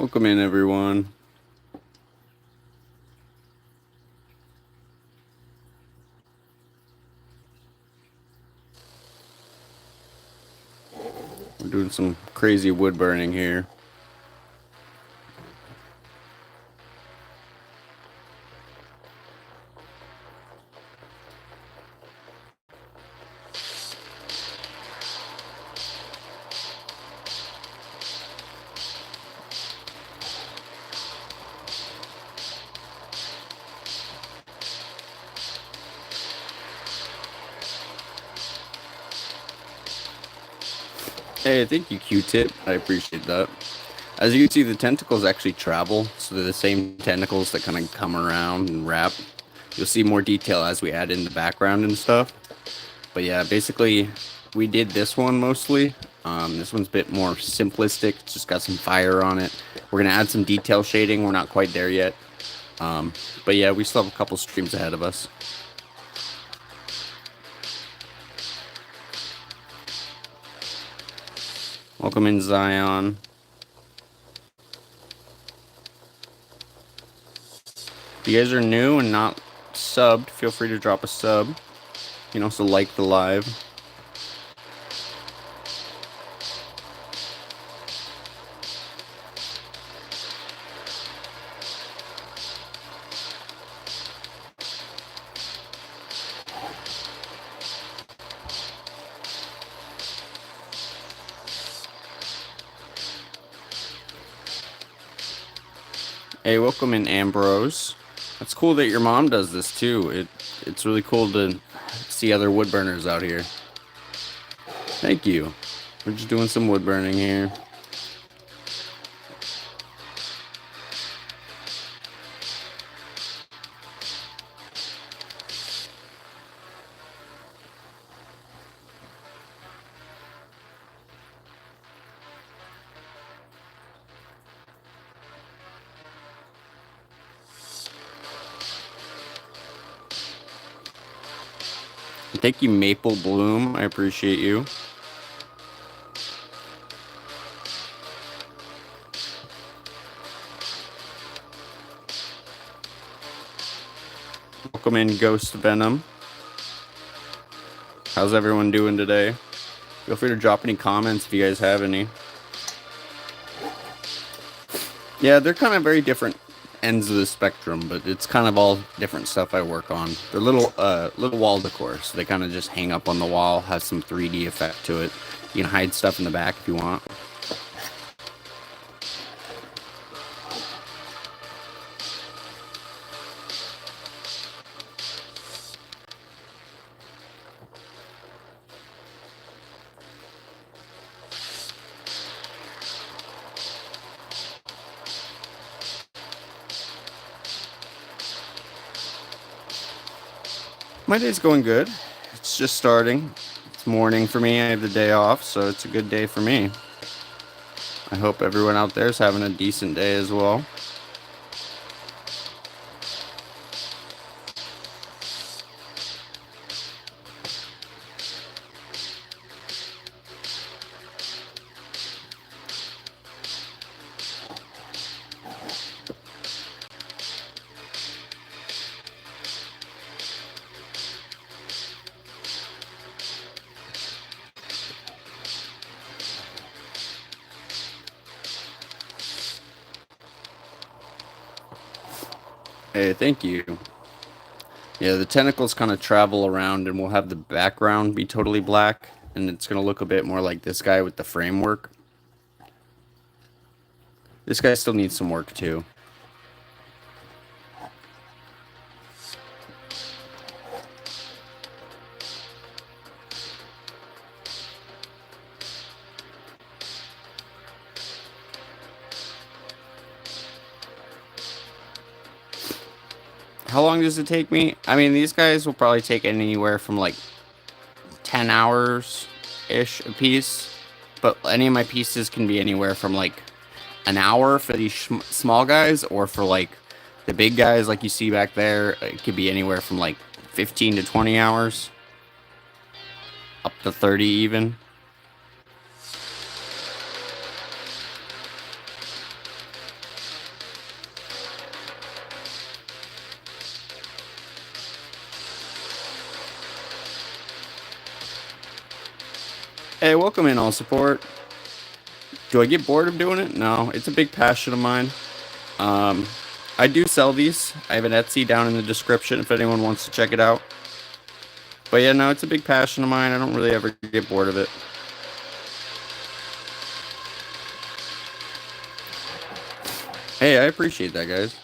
Welcome in, everyone. We're doing some crazy wood burning here. Hey, thank you, Q-Tip. I appreciate that. As you can see, the tentacles actually travel, so they're the same tentacles that kind of come around and wrap. You'll see more detail as we add in the background and stuff. But yeah, basically, we did this one mostly. This one's a bit more simplistic. It's just got some fire on it. We're gonna add some detail shading. We're not quite there yet. But yeah, we still have a couple streams ahead of us. Welcome in, Zion. If you guys are new and not subbed, feel free to drop a sub. You can also like the live. Hey, welcome in, Ambrose. It's cool that your mom does this too. It's really cool to see other wood burners out here. Thank you. We're just doing some wood burning here. Thank you, Maple Bloom. I appreciate you. Welcome in, Ghost Venom. How's everyone doing today? Feel free to drop any comments if you guys have any. Yeah, they're kind of very different ends of the spectrum, but it's kind of all different stuff I work on. They're little wall decor, so they kind of just hang up on the wall, has some 3D effect to it. You can hide stuff in the back if you want. My day's going good. It's just starting. It's morning for me. I have the day off, so it's a good day for me. I hope everyone out there is having a decent day as well. Hey, thank you. Yeah, the tentacles kind of travel around, and we'll have the background be totally black, and it's going to look a bit more like this guy with the framework. This guy still needs some work, too. How long does it take me? I mean, these guys will probably take anywhere from like 10 hours-ish a piece. But any of my pieces can be anywhere from like an hour for these small guys, or for like the big guys like you see back there, it could be anywhere from like 15 to 20 hours. Up to 30 even. Hey, welcome in, all support. Do I get bored of doing it? No, it's a big passion of mine. Um, I do sell these. I have an Etsy down in the description if anyone wants to check it out. But yeah, no, it's a big passion of mine. I don't really ever get bored of it. Hey, I appreciate that, guys.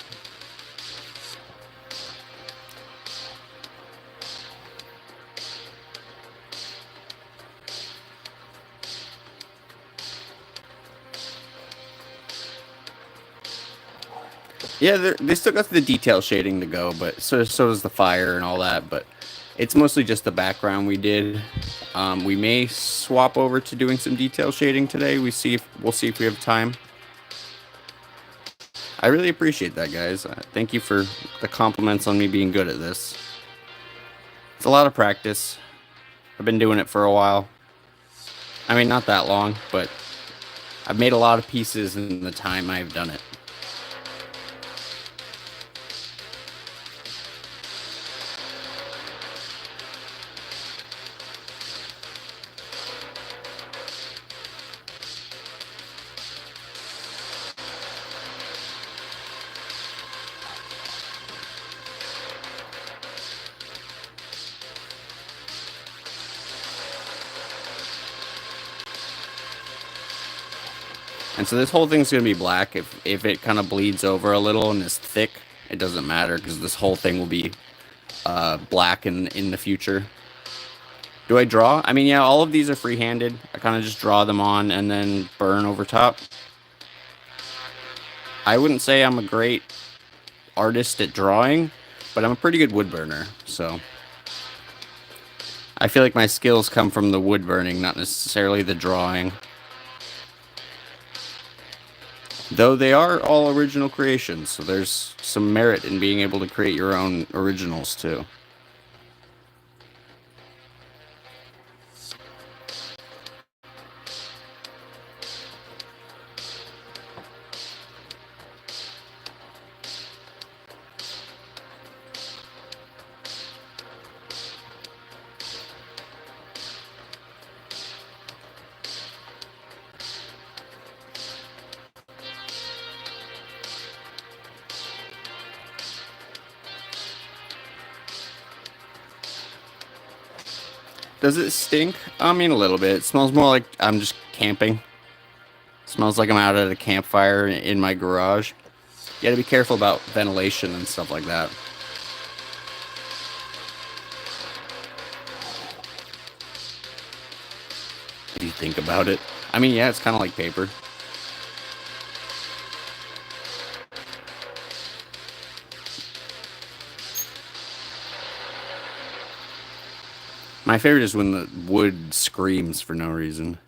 Yeah, they still got the detail shading to go, but so does the fire and all that. But it's mostly just the background we did. We may swap over to doing some detail shading today. We'll see if we have time. I really appreciate that, guys. Thank you for the compliments on me being good at this. It's a lot of practice. I've been doing it for a while. I mean, not that long, but I've made a lot of pieces in the time I've done it. And so this whole thing's going to be black. If it kind of bleeds over a little and is thick, it doesn't matter because this whole thing will be black in the future. Do I draw? I mean, yeah, all of these are free-handed. I kind of just draw them on and then burn over top. I wouldn't say I'm a great artist at drawing, but I'm a pretty good wood burner, so I feel like my skills come from the wood burning, not necessarily the drawing. Though they are all original creations, so there's some merit in being able to create your own originals too. Does it stink? I mean, a little bit. It smells more like I'm just camping. It smells like I'm out at a campfire in my garage. You gotta be careful about ventilation and stuff like that. If you think about it. I mean, yeah, it's kind of like paper. My favorite is when the wood screams for no reason.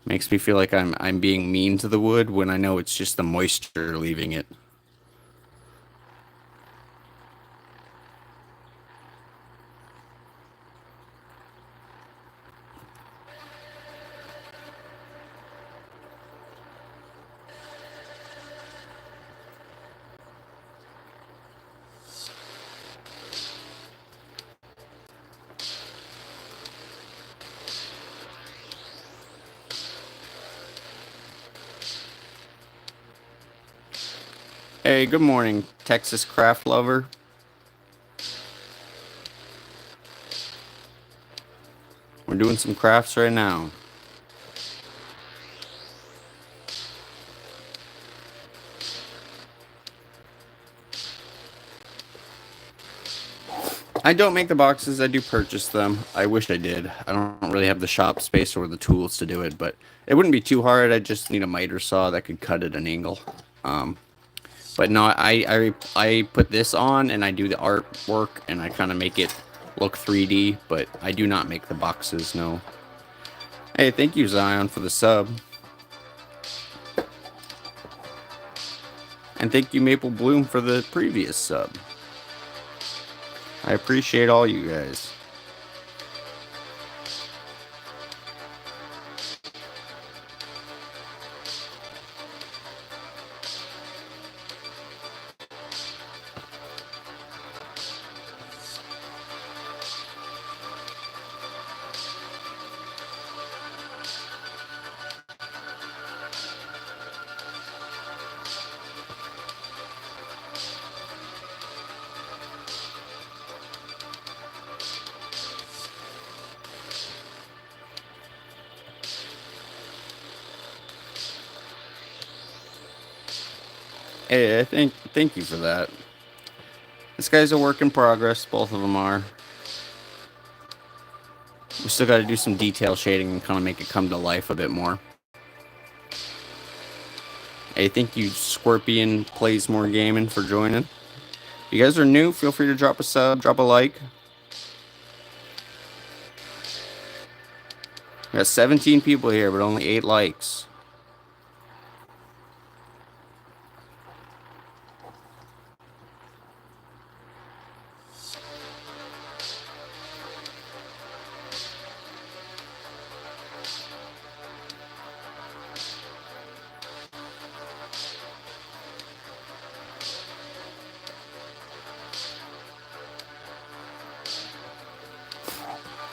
Makes me feel like I'm being mean to the wood when I know it's just the moisture leaving it. Hey, good morning, Texas craft lover. We're doing some crafts right now. I don't make the boxes, I do purchase them. I wish I did. I don't really have the shop space or the tools to do it, but it wouldn't be too hard. I just need a miter saw that could cut at an angle. But no, I put this on and I do the artwork and I kind of make it look 3D, but I do not make the boxes, no. Hey, thank you, Zion, for the sub. And thank you, Maple Bloom, for the previous sub. I appreciate all you guys. Hey, thank you for that. This guy's a work in progress. Both of them are. We still got to do some detail shading and kind of make it come to life a bit more. Hey, thank you, Scorpion Plays More Gaming, for joining. If you guys are new, feel free to drop a sub, drop a like. We got 17 people here, but only 8 likes.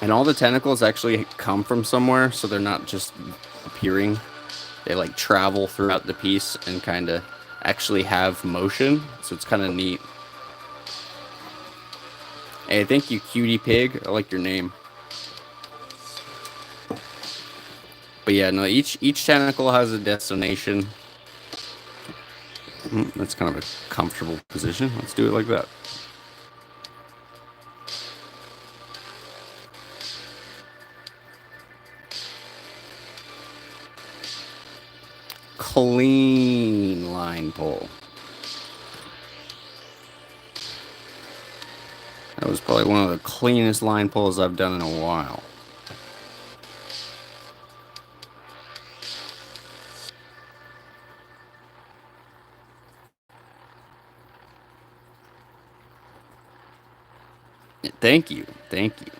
And all the tentacles actually come from somewhere, so they're not just appearing. They like travel throughout the piece and kind of actually have motion, so it's kind of neat. Hey, thank you, Cutie Pig. I like your name. But yeah, no, each tentacle has a destination. That's kind of a comfortable position. Let's do it like that. Clean line pull. That was probably one of the cleanest line pulls I've done in a while. Thank you. Thank you.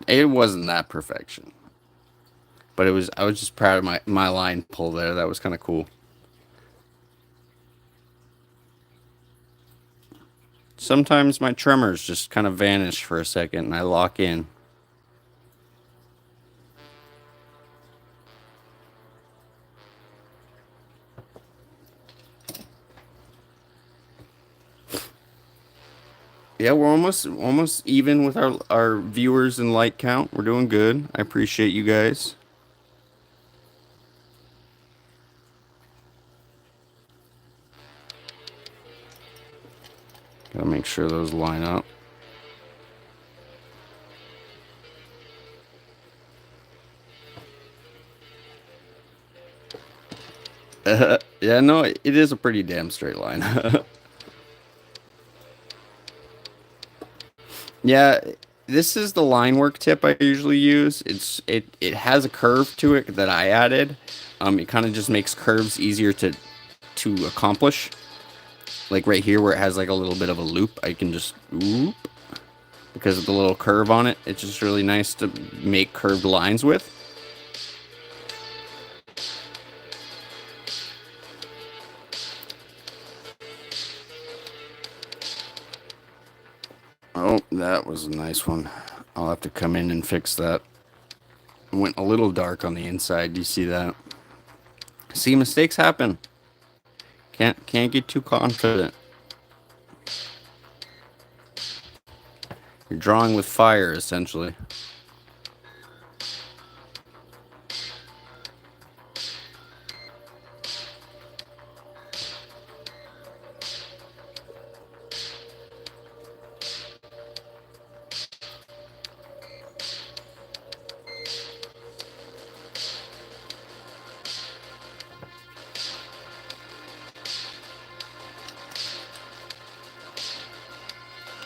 It wasn't that perfection, but I was just proud of my line pull there. That was kind of cool. Sometimes my tremors just kind of vanish for a second and I lock in. Yeah, we're almost even with our viewers and like count. We're doing good. I appreciate you guys. Gotta make sure those line up. Yeah, no, it is a pretty damn straight line. Yeah, this is the line work tip I usually use. It has a curve to it that I added. It kind of just makes curves easier to accomplish. Like right here where it has like a little bit of a loop, I can just whoop because of the little curve on it. It's just really nice to make curved lines with. Oh, that was a nice one. I'll have to come in and fix that. It went a little dark on the inside. Do you see that? See, mistakes happen. Can't get too confident. You're drawing with fire, essentially.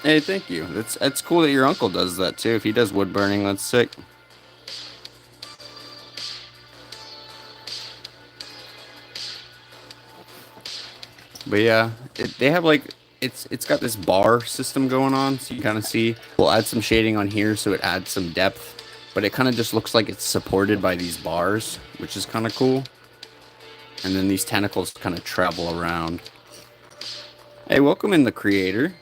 Hey, thank you. That's cool that your uncle does that too. If he does wood burning, that's sick. But yeah, they have like it's got this bar system going on, so you kind of see. We'll add some shading on here so it adds some depth, but it kind of just looks like it's supported by these bars, which is kind of cool. And then these tentacles kind of travel around. Hey, welcome in the creator.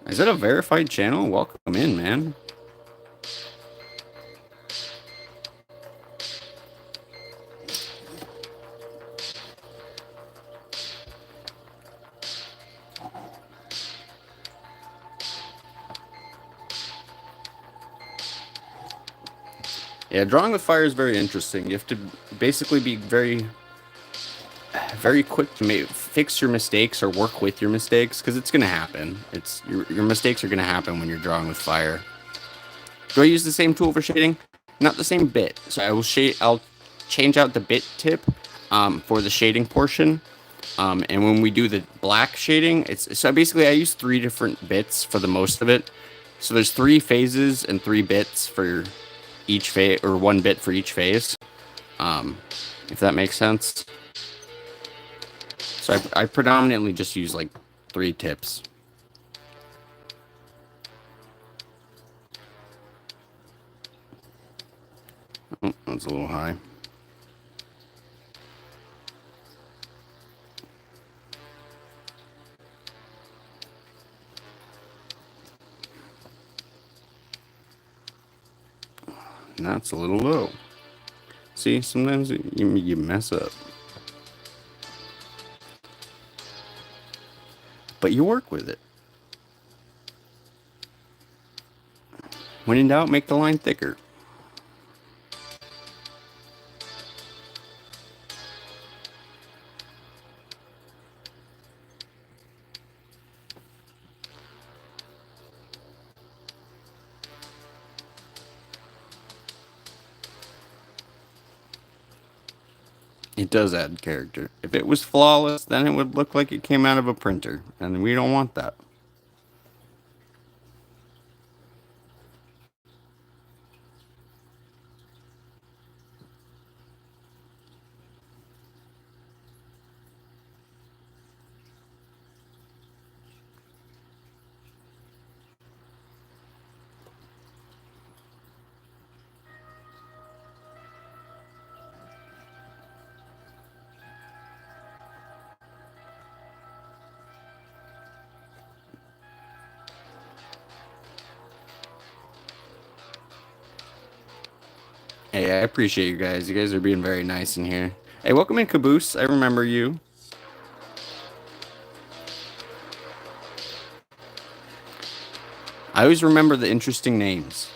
Is that a verified channel? Welcome in, man. Yeah, drawing with fire is very interesting. You have to basically be very quick to fix your mistakes or work with your mistakes because it's gonna happen. It's your mistakes are gonna happen when you're drawing with fire. Do I use the same tool for shading? Not the same bit. So I will shade. I'll change out the bit tip for the shading portion. And when we do the black shading, it's so basically I use 3 different bits for the most of it. So there's 3 phases and 3 bits for each phase, or 1 bit for each phase. If that makes sense. So I predominantly just use like 3 tips. Oh, that's a little high. That's a little low. See, sometimes you mess up. But you work with it. When in doubt, make the line thicker. It does add character. If it was flawless, then it would look like it came out of a printer, and we don't want that. Hey, I appreciate you guys. You guys are being very nice in here. Hey, welcome in, Caboose. I remember you. I always remember the interesting names.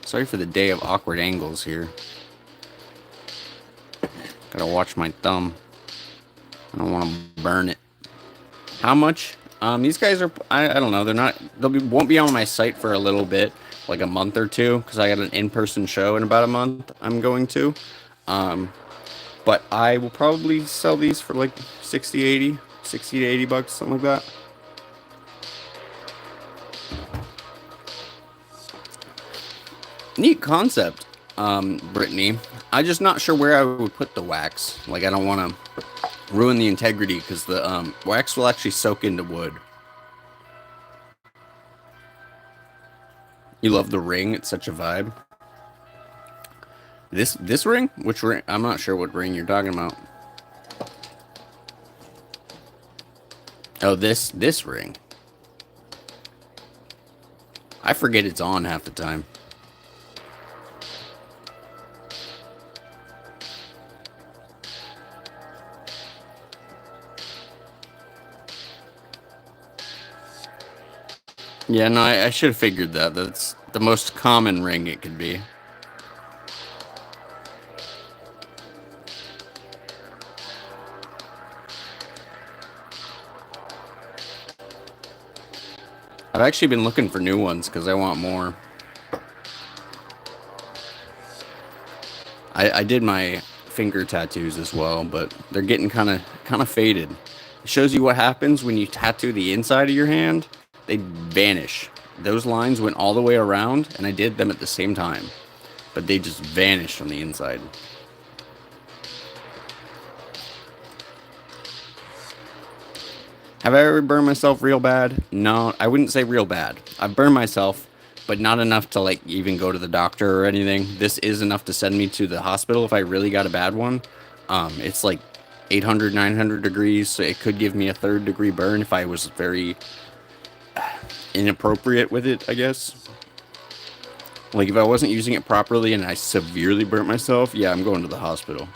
Sorry for the day of awkward angles here. Gotta watch my thumb. I don't want to burn it. How much? These guys are, I don't know, they're not, won't be on my site for a little bit, like a month or two, because I got an in-person show in about a month I'm going to. But I will probably sell these for like 60 to 80 bucks, something like that. Neat concept, Brittany. I'm just not sure where I would put the wax. Like, I don't want to ruin the integrity because the wax will actually soak into wood. You love the ring. It's such a vibe. This ring? Which ring? I'm not sure what ring you're talking about. Oh, this ring. I forget it's on half the time. Yeah, no, I should have figured that. That's the most common ring it could be. I've actually been looking for new ones because I want more. I did my finger tattoos as well, but they're getting kind of faded. It shows you what happens when you tattoo the inside of your hand. They vanish. Those lines went all the way around, and I did them at the same time, but they just vanished on the inside. Have I ever burned myself real bad? No, I wouldn't say real bad. I've burned myself, but not enough to like even go to the doctor or anything. This is enough to send me to the hospital if I really got a bad one. It's like 800, 900 degrees, so it could give me a third-degree burn if I was very inappropriate with it, I guess. Like if I wasn't using it properly and I severely burnt myself, yeah, I'm going to the hospital.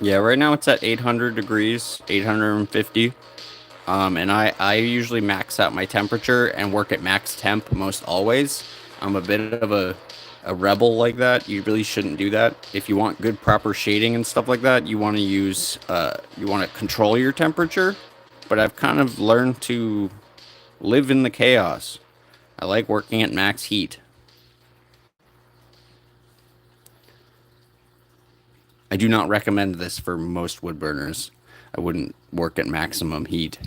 Yeah, right now it's at 800 degrees, 850. And I usually max out my temperature and work at max temp most always. I'm a bit of a rebel like that. You really shouldn't do that. If you want good proper shading and stuff like that, you want to use, you want to control your temperature. But I've kind of learned to live in the chaos. I like working at max heat. I do not recommend this for most wood burners. I wouldn't work at maximum heat.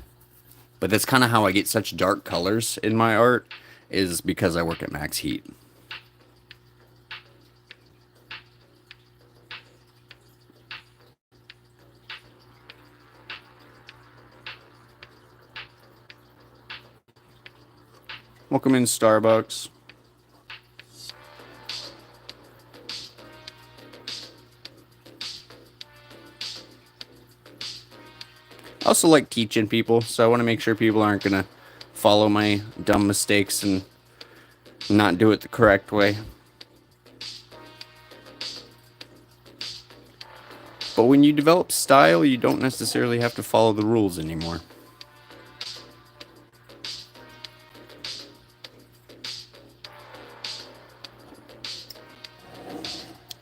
But that's kind of how I get such dark colors in my art, is because I work at max heat. Welcome in, Starbucks. I also like teaching people, so I want to make sure people aren't going to follow my dumb mistakes and not do it the correct way. But when you develop style, you don't necessarily have to follow the rules anymore.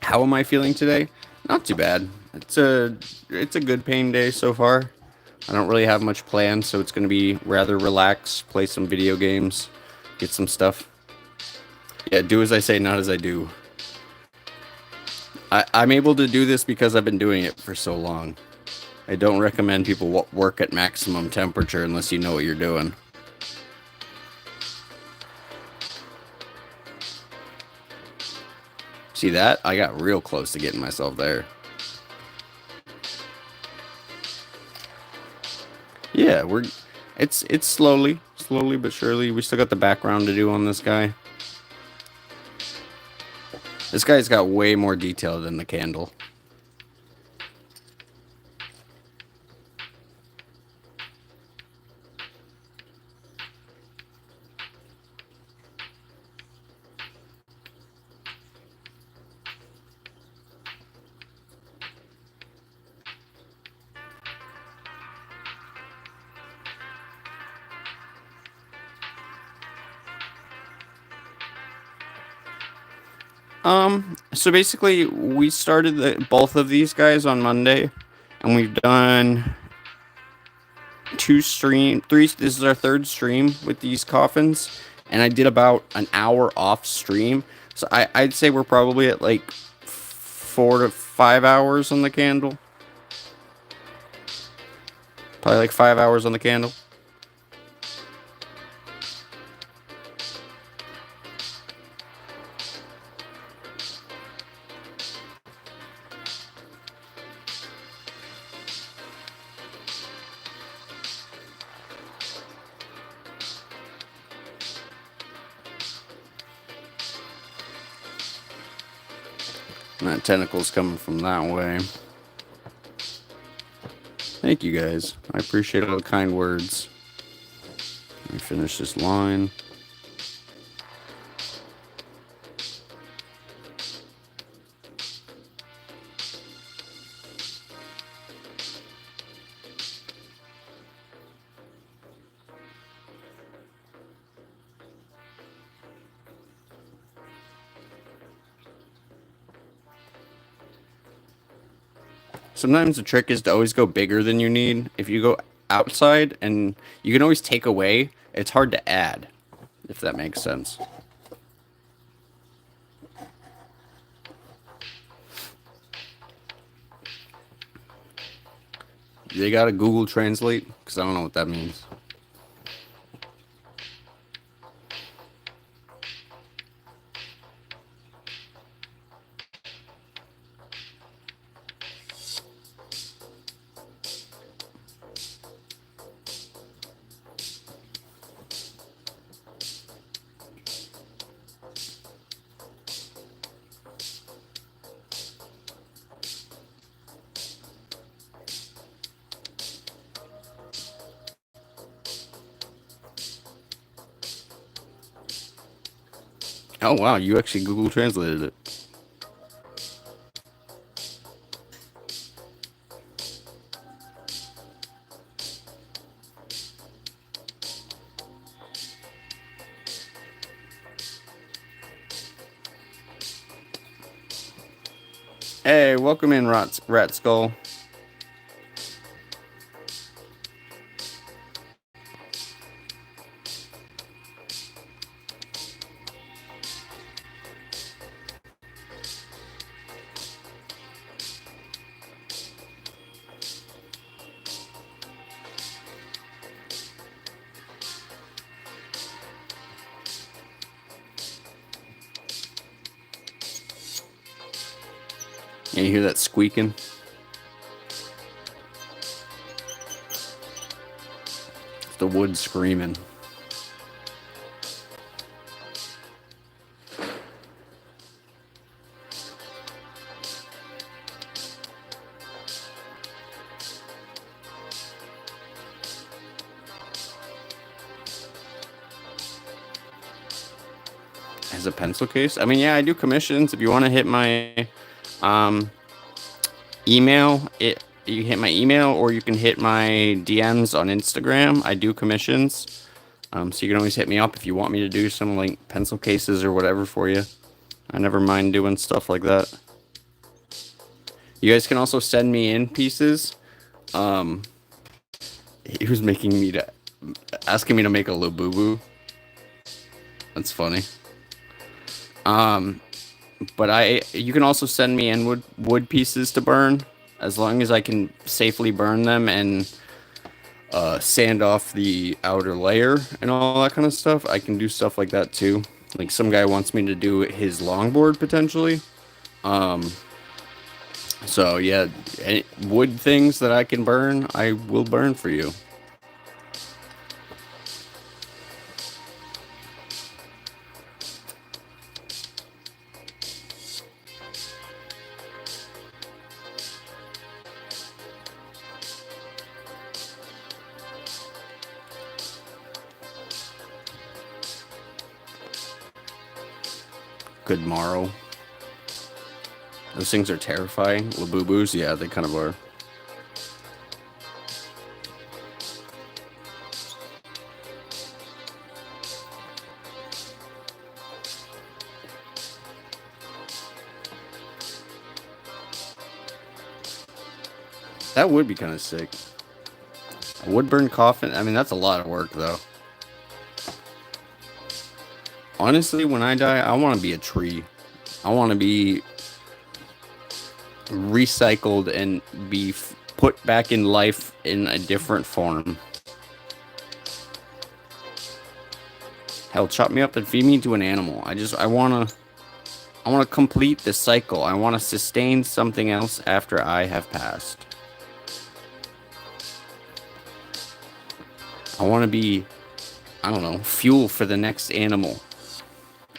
How am I feeling today? Not too bad. It's a good pain day so far. I don't really have much planned, so it's going to be rather relaxed, play some video games, get some stuff. Yeah, do as I say, not as I do. I'm able to do this because I've been doing it for so long. I don't recommend people work at maximum temperature unless you know what you're doing. See that? I got real close to getting myself there. Yeah, it's slowly but surely. We still got the background to do on this guy. This guy's got way more detail than the candle. So basically, we started both of these guys on Monday, and we've done three. This is our third stream with these coffins, and I did about an hour off stream. So I'd say we're probably at like 4 to 5 hours on the candle. Probably like 5 hours on the candle. And that tentacle's coming from that way. Thank you guys. I appreciate all the kind words. Let me finish this line. Sometimes the trick is to always go bigger than you need. If you go outside and you can always take away, it's hard to add, if that makes sense. They got to Google Translate because I don't know what that means. Oh wow, you actually Google translated it. Hey, welcome in, Rat Skull. Yeah, you hear that squeaking? It's the wood screaming. As a pencil case? I mean, yeah, I do commissions. If you want to hit my email, you hit my email, or you can hit my DMs on Instagram. I do commissions. So you can always hit me up if you want me to do some like pencil cases or whatever for you. I never mind doing stuff like that. You guys can also send me in pieces. He was asking me to make a Labubu. That's funny. But you can also send me in wood pieces to burn, as long as I can safely burn them and sand off the outer layer and all that kind of stuff. I can do stuff like that too. Like some guy wants me to do his longboard potentially. So yeah, wood things that I can burn, I will burn for you. Good morrow. Those things are terrifying. Labubus, yeah, they kind of are. That would be kind of sick. A wood burn coffin. I mean, that's a lot of work, though. Honestly, when I die, I want to be a tree. I want to be recycled and be put back in life in a different form. Hell, chop me up and feed me to an animal. I wanna complete the cycle. I want to sustain something else after I have passed. I want to be, I don't know, fuel for the next animal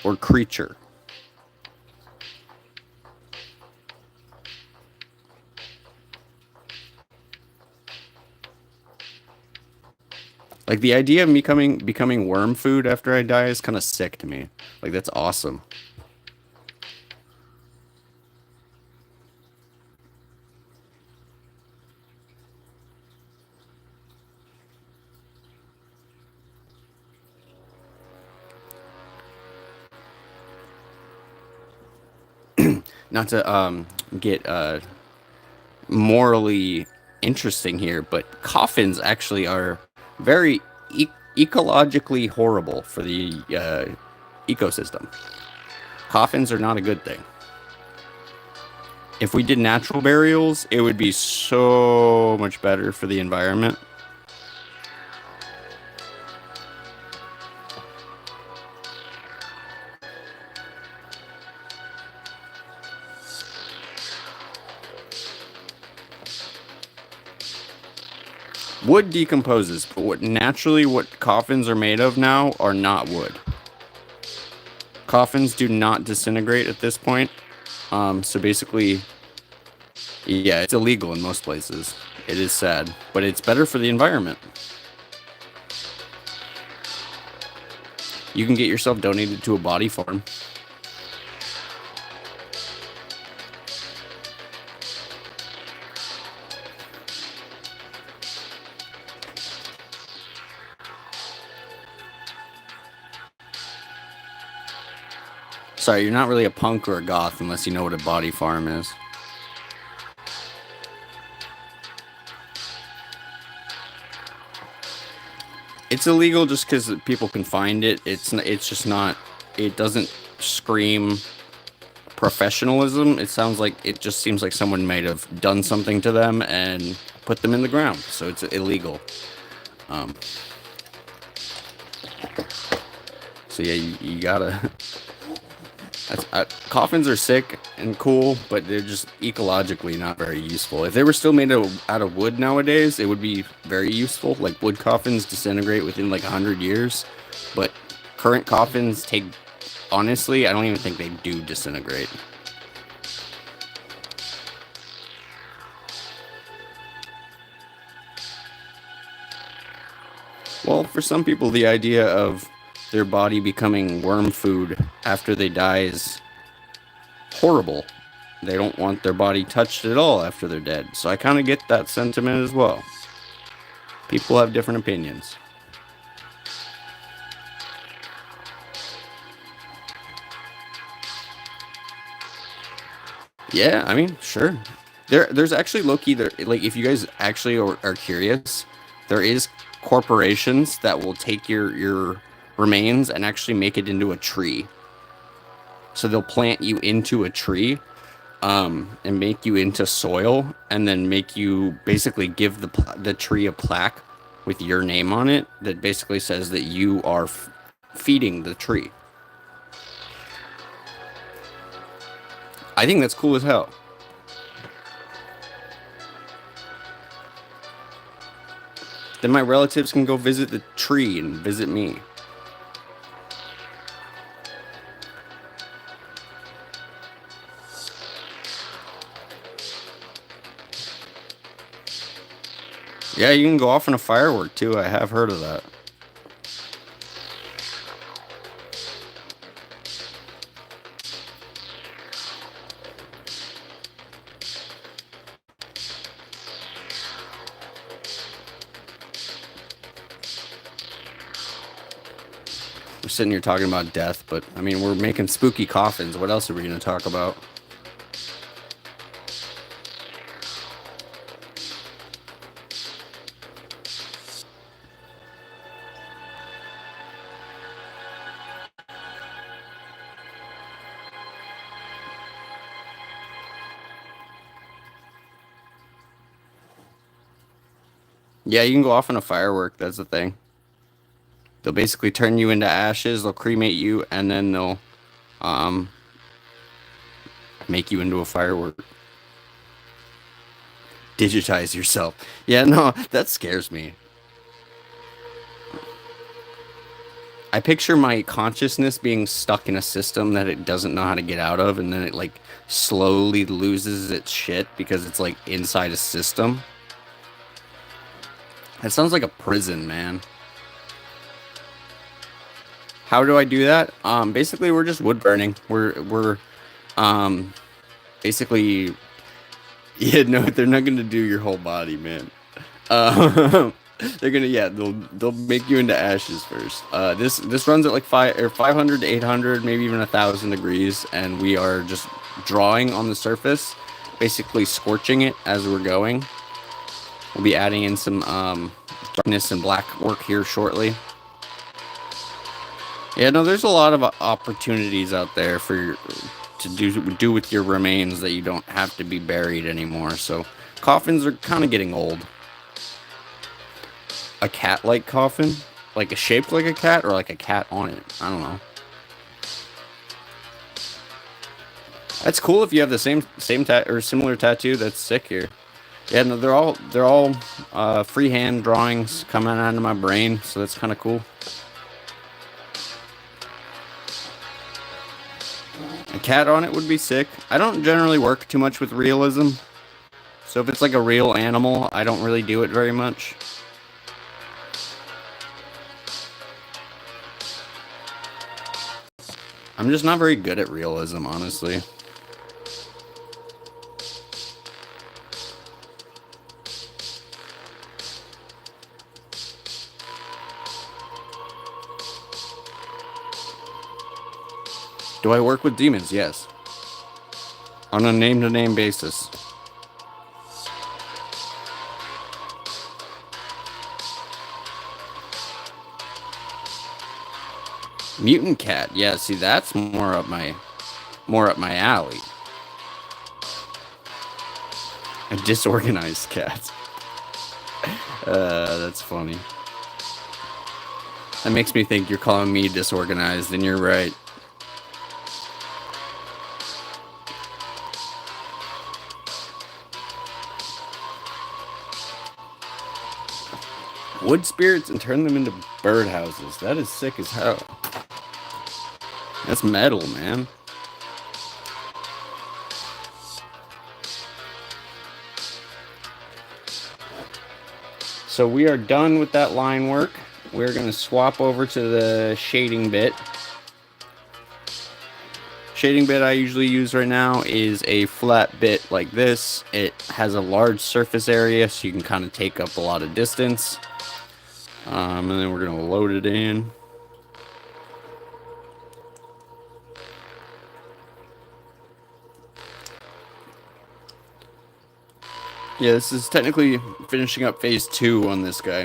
or creature. Like the idea of me becoming worm food after I die is kind of sick to me. Like that's awesome. Not to get morally interesting here, but coffins actually are very ecologically horrible for the ecosystem. Coffins are not a good thing. If we did natural burials, it would be so much better for the environment. Wood decomposes, but what coffins are made of now are not wood. Coffins do not disintegrate at this point. So basically, yeah, it's illegal in most places. It is sad, but it's better for the environment. You can get yourself donated to a body farm. Sorry, you're not really a punk or a goth unless you know what a body farm is. It's illegal just because people can find it. It's just not. It doesn't scream professionalism. It sounds like it just seems like someone might have done something to them and put them in the ground. So it's illegal. So yeah, you gotta. Coffins are sick and cool, but they're just ecologically not very useful. If they were still made out of wood nowadays, it would be very useful. Like wood coffins disintegrate within like 100 years, but current coffins take. Honestly, I don't even think they do disintegrate. Well, for some people, the idea of their body becoming worm food after they die is horrible. They don't want their body touched at all after they're dead. So I kind of get that sentiment as well. People have different opinions. Yeah, I mean, sure. There's actually Loki. There, like, if you guys actually are curious, there is corporations that will take your remains and actually make it into a tree. So they'll plant you into a tree, and make you into soil, and then make you basically give the tree a plaque with your name on it that basically says that you are feeding the tree. I think that's cool as hell. Then my relatives can go visit the tree and visit me. Yeah, you can go off on a firework too. I have heard of that. We're sitting here talking about death, but I mean, we're making spooky coffins. What else are we going to talk about? Yeah, you can go off on a firework. That's the thing. They'll basically turn you into ashes. They'll cremate you, and then they'll um, make you into a firework. Digitize yourself. Yeah, no, that scares me. I picture my consciousness being stuck in a system that it doesn't know how to get out of, and then it like slowly loses its shit because it's like inside a system. That sounds like a prison, man. How do I do that? Basically, we're just wood burning. We're um, basically, yeah. No, they're not gonna do your whole body, man. Um, they're gonna, yeah, they'll make you into ashes first. This runs at like 500 to 800, maybe even 1,000 degrees, and we are just drawing on the surface, basically scorching it as we're going. We'll be adding in some darkness and black work here shortly. Yeah, no, there's a lot of opportunities out there for to do with your remains that you don't have to be buried anymore. So coffins are kind of getting old. A cat-like coffin, like a shaped like a cat, or like a cat on it. I don't know. That's cool if you have the same or similar tattoo. That's sick here. Yeah, no, they're all freehand drawings coming out of my brain, so that's kind of cool. A cat on it would be sick. I don't generally work too much with realism, so if it's like a real animal, I don't really do it very much. I'm just not very good at realism, honestly. Do I work with demons? Yes. On a name-to-name basis. Mutant cat. Yeah, see, that's more up my alley. A disorganized cat. That's funny. That makes me think you're calling me disorganized, and you're right. Wood spirits and turn them into birdhouses. That is sick as hell. That's metal, man. So we are done with that line work. We're going to swap over to the shading bit. Shading bit I usually use right now is a flat bit like this. It has a large surface area, so you can kind of take up a lot of distance. And then we're going to load it in. Yeah, this is technically finishing up phase 2 on this guy.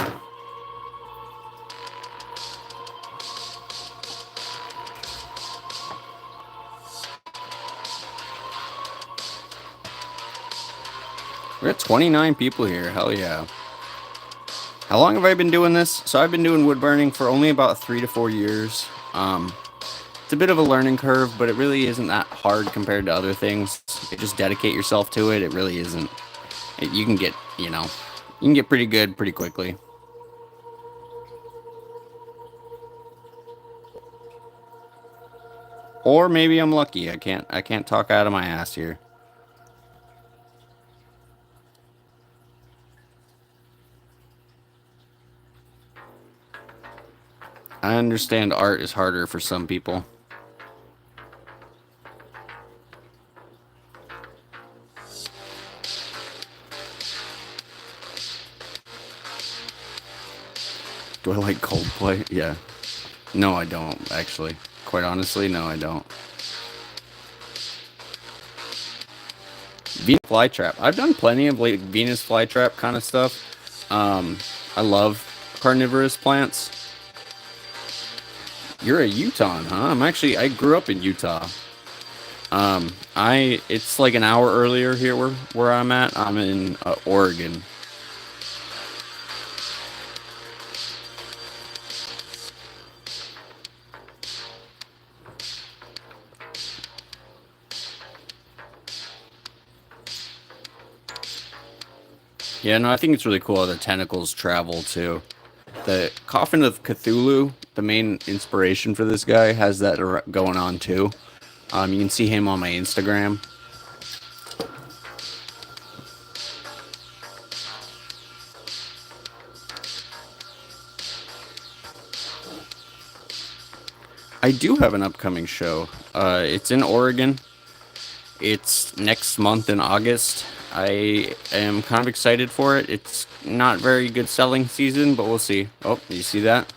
We're at 29 people here. Hell yeah. How long have I been doing this? So I've been doing wood burning for only about 3 to 4 years. It's a bit of a learning curve, but it really isn't that hard compared to other things. You just dedicate yourself to it. It really isn't. You can get, you can get pretty good pretty quickly. Or maybe I'm lucky. I can't talk out of my ass here. I understand art is harder for some people. Do I like Coldplay? Yeah. No, I don't, actually. Quite honestly, no, I don't. Venus flytrap. I've done plenty of like Venus flytrap kind of stuff. I love carnivorous plants. You're a Utah, huh? I grew up in Utah. It's like an hour earlier here where I'm at. I'm in Oregon. Yeah, no, I think it's really cool how the tentacles travel too. The Coffin of Cthulhu, the main inspiration for this guy, has that going on too. You can see him on my Instagram. I do have an upcoming show. It's in Oregon. It's next month in August. I am kind of excited for it. It's not very good selling season, but we'll see. Oh, you see that?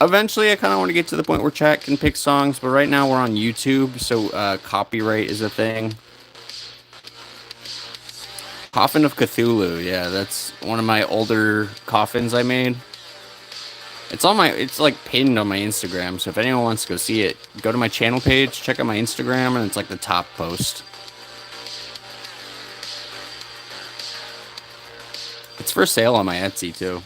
Eventually, I kind of want to get to the point where chat can pick songs, but right now we're on YouTube, so copyright is a thing. Coffin of Cthulhu, yeah, that's one of my older coffins I made. It's on my, it's like pinned on my Instagram. So if anyone wants to go see it, go to my channel page, check out my Instagram, and it's like the top post. It's for sale on my Etsy too.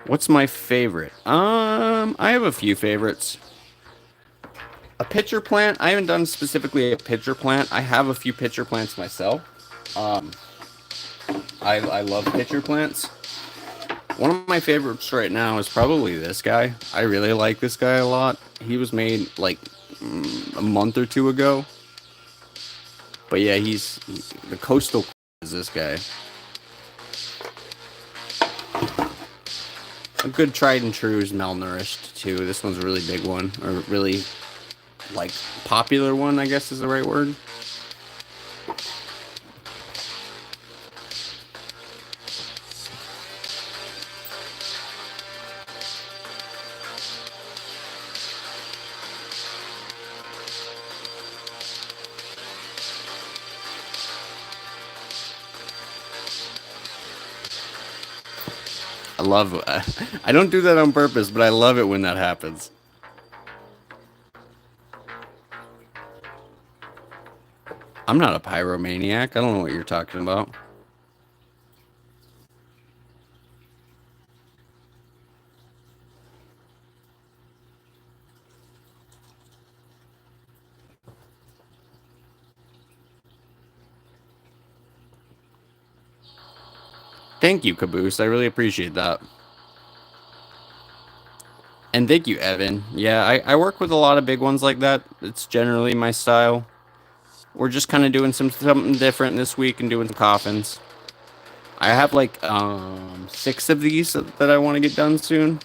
What's my favorite? I have a few favorites. A pitcher plant. I haven't done specifically a pitcher plant. I have a few pitcher plants myself. Um, I love pitcher plants. One of my favorites right now is probably this guy. I really like this guy a lot. He was made like a month or two ago. But yeah, the coastal is this guy. A good tried and true is malnourished too. This one's a really big one, or really like popular one, I guess is the right word. I love. I don't do that on purpose, but I love it when that happens. I'm not a pyromaniac. I don't know what you're talking about. Thank you, Caboose. I really appreciate that. And thank you, Evan. Yeah, I work with a lot of big ones like that. It's generally my style. We're just kind of doing something different this week and doing some coffins. I have like 6 of these that I want to get done soon.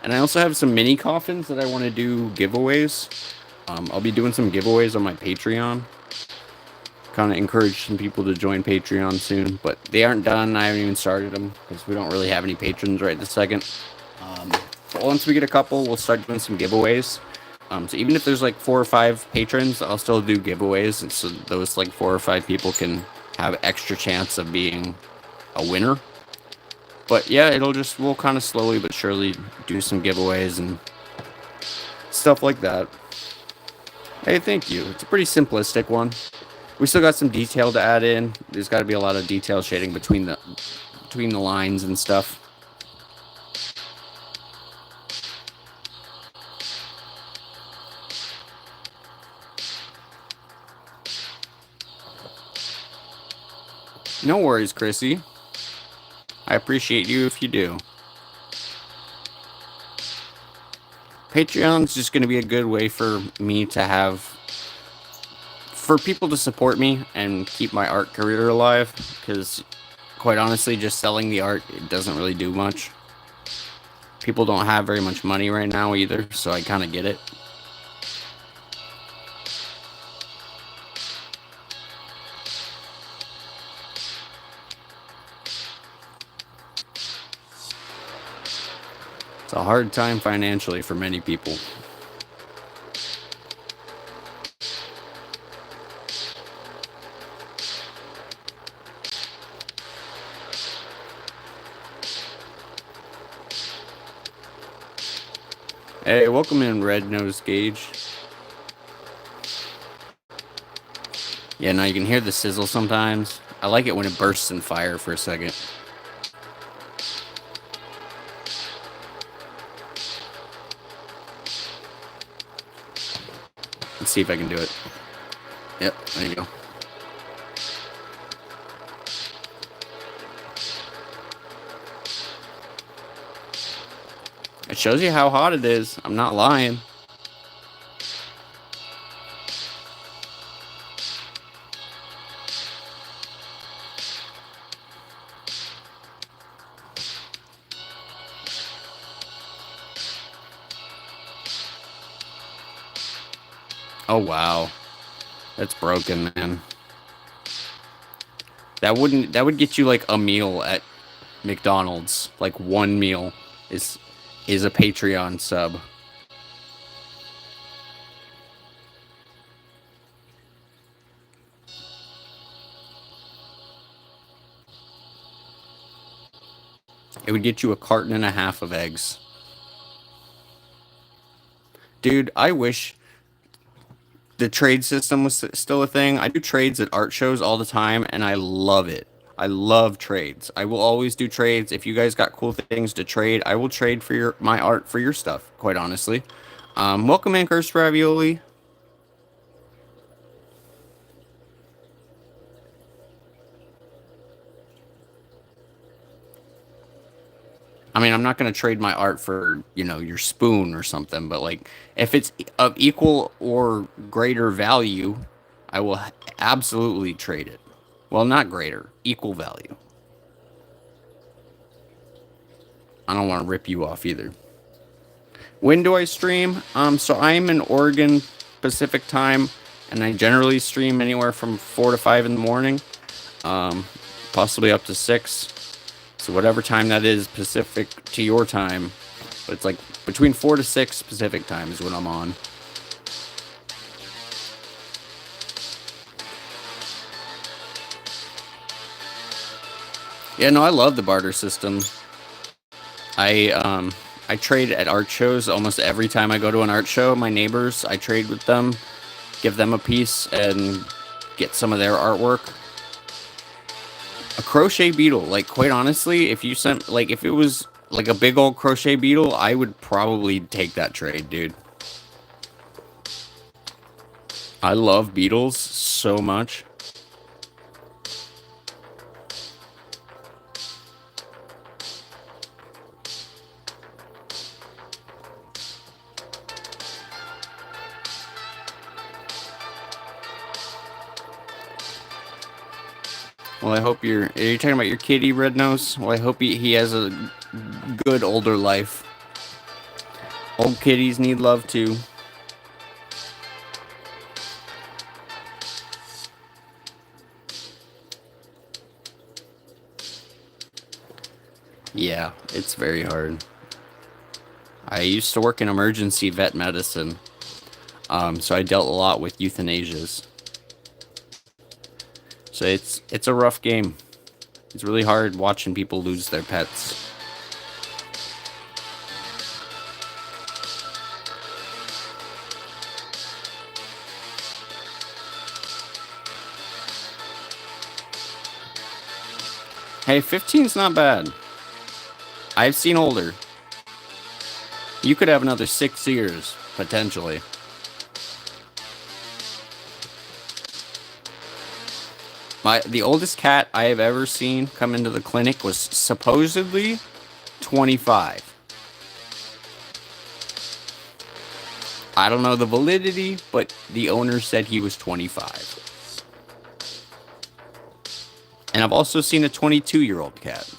And I also have some mini coffins that I want to do giveaways. I'll be doing some giveaways on my Patreon. Kind of encourage some people to join Patreon soon, but they aren't done. I haven't even started them because we don't really have any patrons right this second. But once we get a couple, we'll start doing some giveaways. So even if there's like 4 or 5 patrons, I'll still do giveaways, and so those like 4 or 5 people can have extra chance of being a winner. But yeah, we'll kind of slowly but surely do some giveaways and stuff like that. Hey, thank you. It's a pretty simplistic one. We still got some detail to add in. There's got to be a lot of detail shading between the lines and stuff. No worries, Chrissy. I appreciate you if you do. Patreon's just going to be a good way for me to for people to support me and keep my art career alive, because quite honestly, just selling the art, it doesn't really do much. People don't have very much money right now either, so I kind of get it. It's a hard time financially for many people. Hey, welcome in, Red Nose Gauge. Yeah, now you can hear the sizzle sometimes. I like it when it bursts in fire for a second. Let's see if I can do it. Yep, there you go. It shows you how hot it is. I'm not lying. Oh wow, that's broken, man. That would get you like a meal at McDonald's. Like one meal is a Patreon sub. It would get you a carton and a half of eggs. Dude, I wish the trade system was still a thing. I do trades at art shows all the time, and I love it. I love trades. I will always do trades. If you guys got cool things to trade, I will trade for my art for your stuff. Quite honestly, welcome in, Cursed Ravioli. I mean, I'm not going to trade my art for, your spoon or something, but like if it's of equal or greater value, I will absolutely trade it. Well, not greater, equal value. I don't want to rip you off either. When do I stream? So I'm in Oregon Pacific time, and I generally stream anywhere from 4 to 5 in the morning, possibly up to 6. So whatever time that is Pacific to your time, but it's like between 4 to 6 Pacific time is when I'm on. Yeah, no, I love the barter system. I trade at art shows almost every time I go to an art show. My neighbors, I trade with them, give them a piece, and get some of their artwork. A crochet beetle, like quite honestly, if you sent if it was like a big old crochet beetle, I would probably take that trade, dude. I love beetles so much. Well, I hope are you talking about your kitty, Red Nose? Well, I hope he has a good older life. Old kitties need love too. Yeah, it's very hard. I used to work in emergency vet medicine, so I dealt a lot with euthanasias. So it's a rough game. It's really hard watching people lose their pets. Hey, 15's not bad. I've seen older. You could have another 6 years, potentially. The oldest cat I have ever seen come into the clinic was supposedly 25. I don't know the validity, but the owner said he was 25. And I've also seen a 22-year-old cat.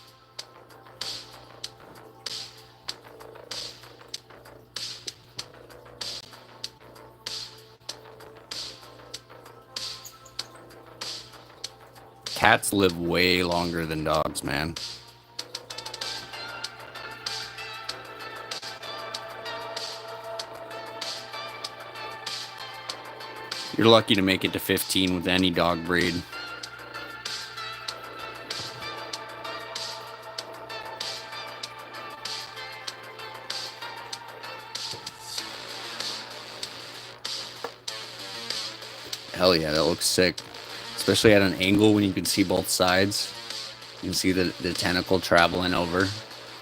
Cats live way longer than dogs, man. You're lucky to make it to 15 with any dog breed. Hell yeah, that looks sick. Especially at an angle when you can see both sides. You can see the tentacle traveling over.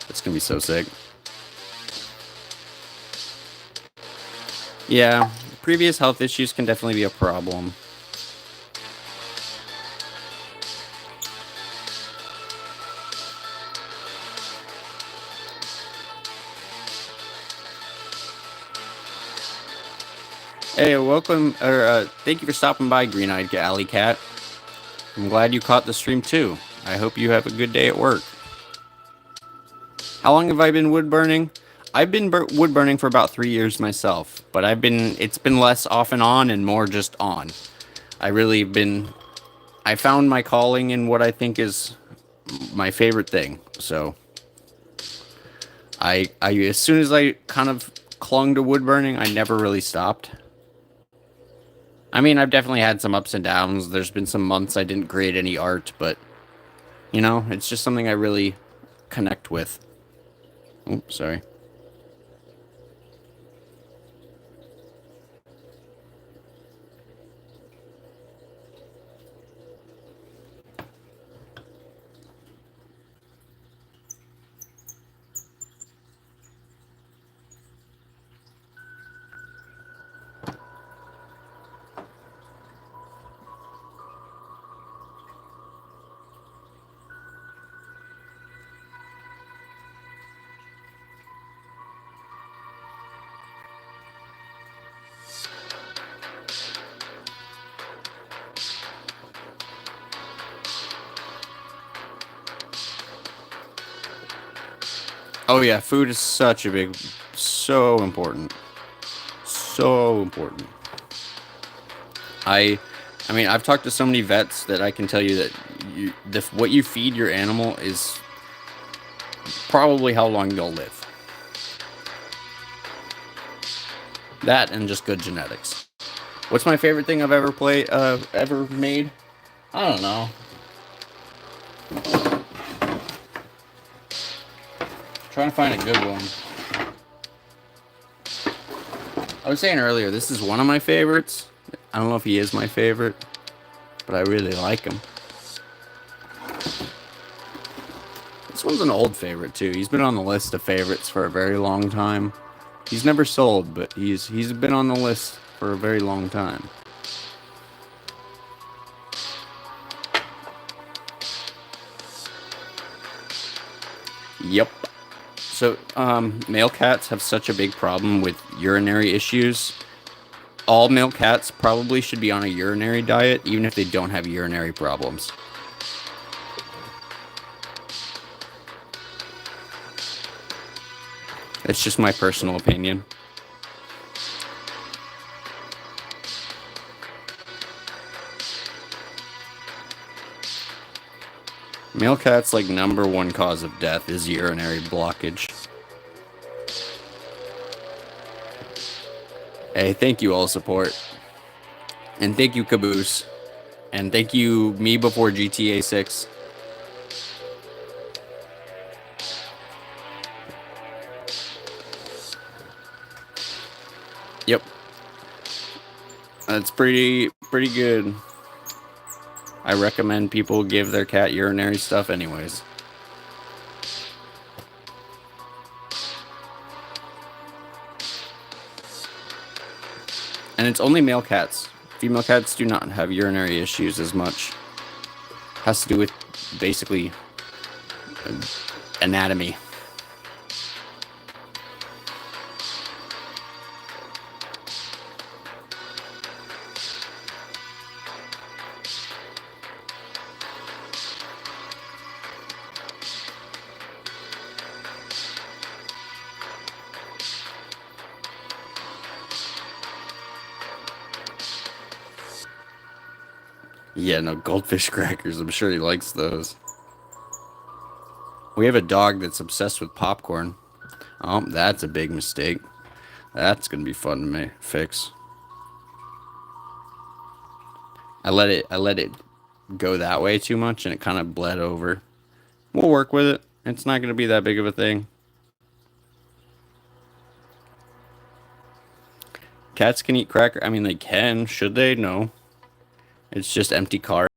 It's gonna be so sick. Yeah, previous health issues can definitely be a problem. Hey, welcome, or thank you for stopping by, Green-Eyed Alley Cat. I'm glad you caught the stream too. I hope you have a good day at work. How long have I been wood burning? I've been wood burning for about 3 years myself, but it's been less off and on and more just on. I found my calling in what I think is my favorite thing. So as soon as I kind of clung to wood burning, I never really stopped. I mean, I've definitely had some ups and downs. There's been some months I didn't create any art, but it's just something I really connect with. Oh, sorry. Oh yeah, food is such a big, so important, so important. I, I mean, I've talked to so many vets that I can tell you that what you feed your animal is probably how long they'll live. That and just good genetics. What's my favorite thing I've ever made? I don't know. Trying to find a good one. I was saying earlier, this is one of my favorites. I don't know if he is my favorite, but I really like him. This one's an old favorite too. He's been on the list of favorites for a very long time. He's never sold, but he's been on the list for a very long time. Yep. So, male cats have such a big problem with urinary issues. All male cats probably should be on a urinary diet, even if they don't have urinary problems. It's just my personal opinion. Male cats, like, number one cause of death is urinary blockage. Hey, thank you all support. And thank you Caboose. And thank you me before GTA 6. Yep. That's pretty good. I recommend people give their cat urinary stuff anyways. And it's only male cats. Female cats do not have urinary issues as much. Has to do with basically anatomy. Yeah, no, goldfish crackers. I'm sure he likes those. We have a dog that's obsessed with popcorn. Oh, that's a big mistake. That's gonna be fun to fix. I let it go that way too much and it kind of bled over. We'll work with it. It's not gonna be that big of a thing. Cats can eat cracker. I mean, they can. Should they? No. It's just empty carbs.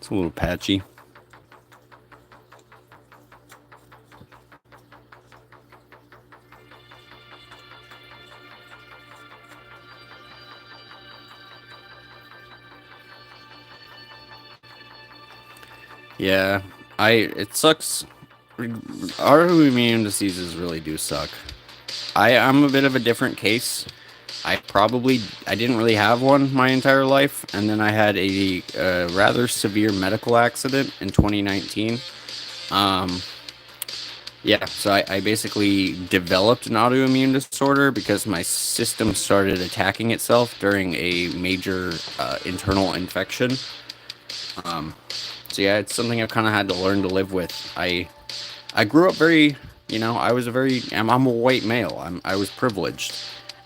It's a little patchy. Yeah, it sucks. Autoimmune diseases really do suck. I'm a bit of a different case. I didn't really have one my entire life, and then I had a rather severe medical accident in 2019. Um, yeah, so I basically developed an autoimmune disorder because my system started attacking itself during a major internal infection. Um, so yeah, it's something I've kind of had to learn to live with. I grew up very, I was a very, I'm a white male. I was privileged,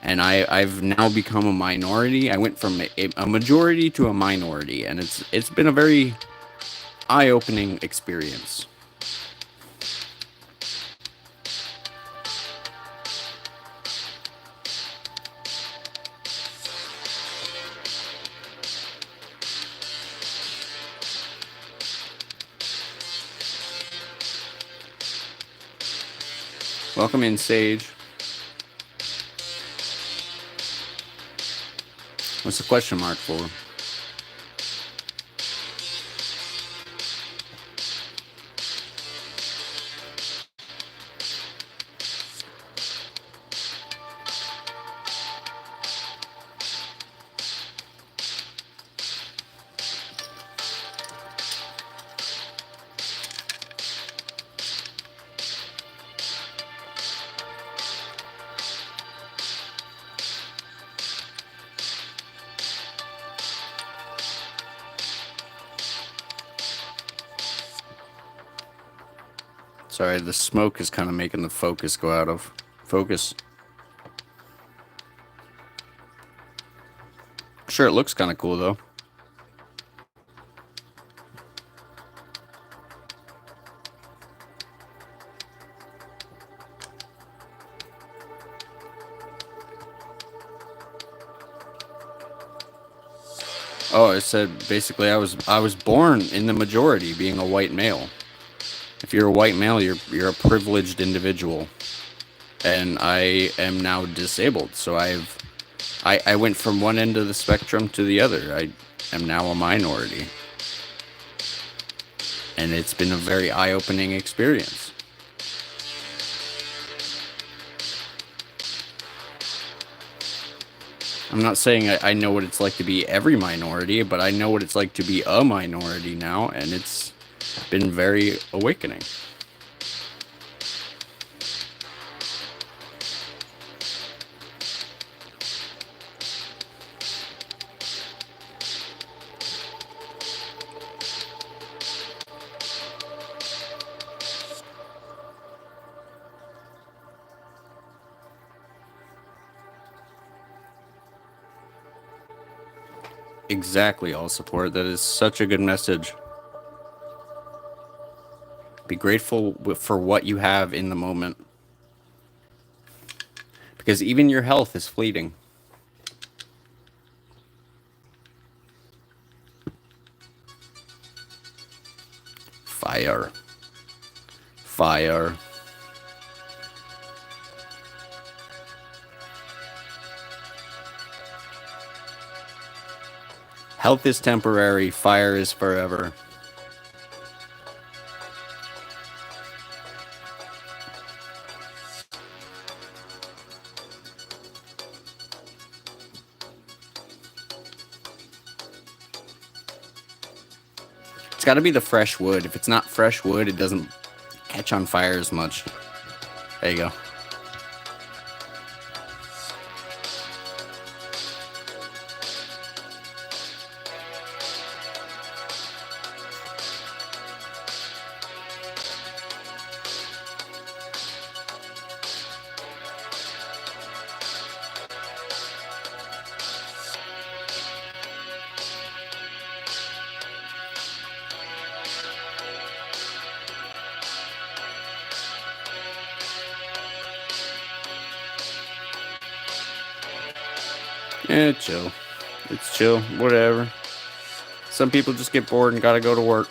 and I've now become a minority. I went from a majority to a minority, and it's been a very eye-opening experience. Welcome in, Sage. What's the question mark for? Sorry, the smoke is kind of making the focus go out of focus. Sure, it looks kind of cool though. Oh, it said basically I was born in the majority, being a white male. If you're a white male, you're a privileged individual, and I am now disabled. So I went from one end of the spectrum to the other. I am now a minority, and it's been a very eye-opening experience. I'm not saying I know what it's like to be every minority, but I know what it's like to be a minority now, and it's been very awakening. Exactly, all support. That is such a good message. Be grateful for what you have in the moment, because even your health is fleeting. Fire. Fire. Health is temporary, fire is forever. It's got to be the fresh wood. If it's not fresh wood, it doesn't catch on fire as much. There you go. Yeah, chill. It's chill. Whatever. Some people just get bored and gotta go to work.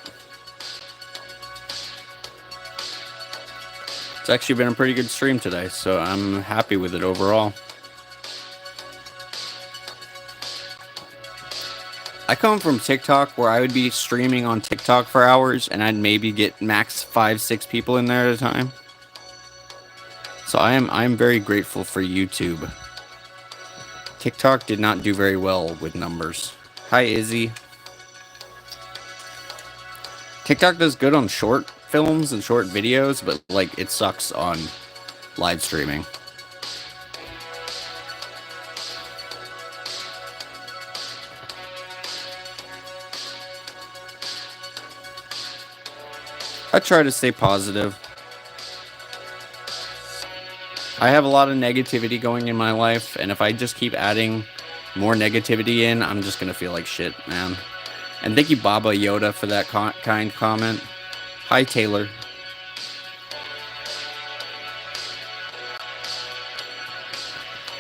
It's actually been a pretty good stream today, so I'm happy with it overall. I come from TikTok, where I would be streaming on TikTok for hours and I'd maybe get max 5-6 people in there at a time. So I'm very grateful for YouTube. TikTok did not do very well with numbers. Hi, Izzy. TikTok does good on short films and short videos, but like it sucks on live streaming. I try to stay positive. I have a lot of negativity going in my life, and if I just keep adding more negativity in, I'm just gonna feel like shit, man. And thank you, Baba Yoda, for that kind comment. Hi, Taylor.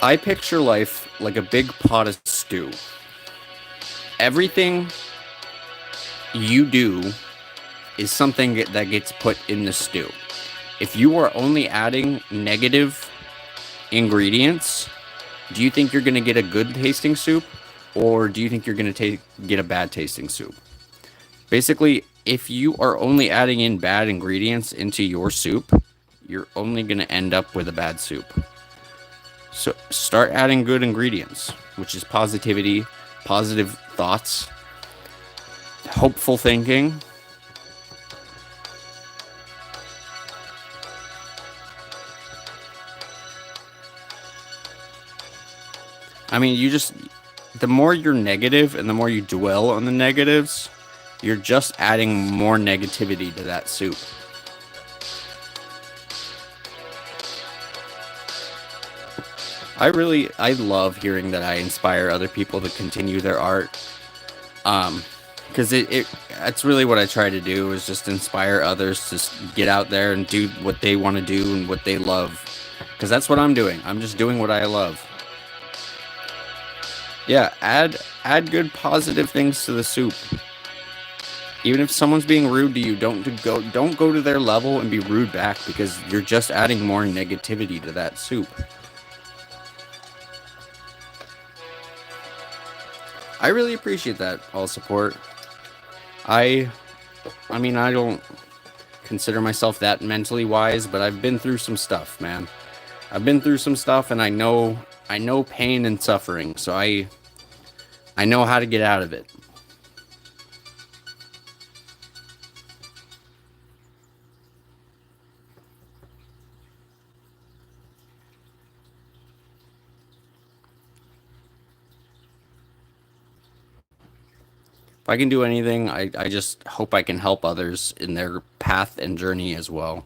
I picture life like a big pot of stew. Everything you do is something that gets put in the stew. If you are only adding negative ingredients, do you think you're going to get a good tasting soup, or do you think you're going to get a bad tasting soup? Basically, if you are only adding in bad ingredients into your soup, you're only going to end up with a bad soup. So start adding good ingredients, which is positivity, positive thoughts, hopeful thinking. I mean, the more you're negative and the more you dwell on the negatives, you're just adding more negativity to that soup. I love hearing that I inspire other people to continue their art. Because that's really what I try to do, is just inspire others to get out there and do what they want to do and what they love. Because that's what I'm doing. I'm just doing what I love. Yeah, add good positive things to the soup. Even if someone's being rude to you, don't go to their level and be rude back, because you're just adding more negativity to that soup. I really appreciate that, all support. I mean, I don't consider myself that mentally wise, but I've been through some stuff, man. I've been through some stuff, and I know pain and suffering, so I know how to get out of it. If I can do anything, I just hope I can help others in their path and journey as well.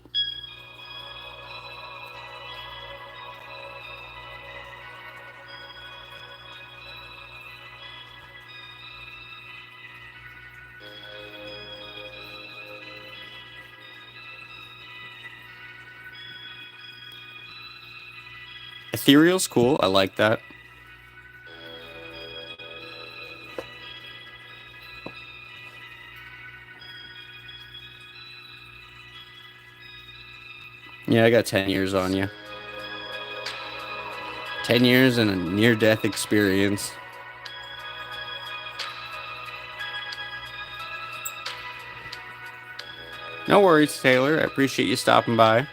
Ethereal's cool. I like that. Yeah, I got 10 years on you. 10 years and a near-death experience. No worries, Taylor. I appreciate you stopping by.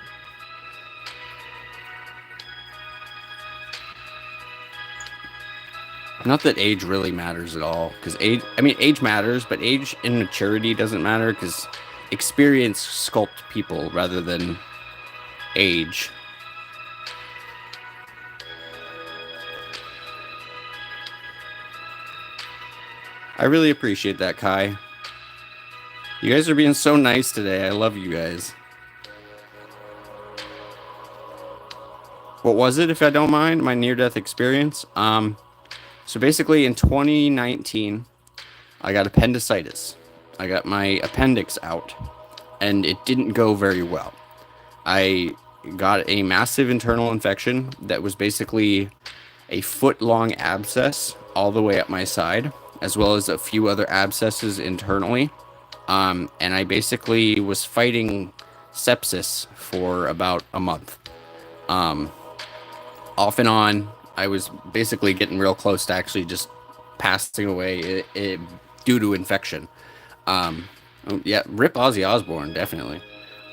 Not that age really matters at all, because age matters, but age and maturity doesn't matter, because experience sculpt people rather than age. I really appreciate that, Kai. You guys are being so nice today. I love you guys. What was it, if I don't mind? My near-death experience? So basically in 2019, I got appendicitis. I got my appendix out, and it didn't go very well. I got a massive internal infection that was basically a foot-long abscess all the way up my side, as well as a few other abscesses internally. And I basically was fighting sepsis for about a month. Um, Off and on, I was basically getting real close to actually just passing away due to infection. Um, yeah, rip Ozzy Osbourne, definitely.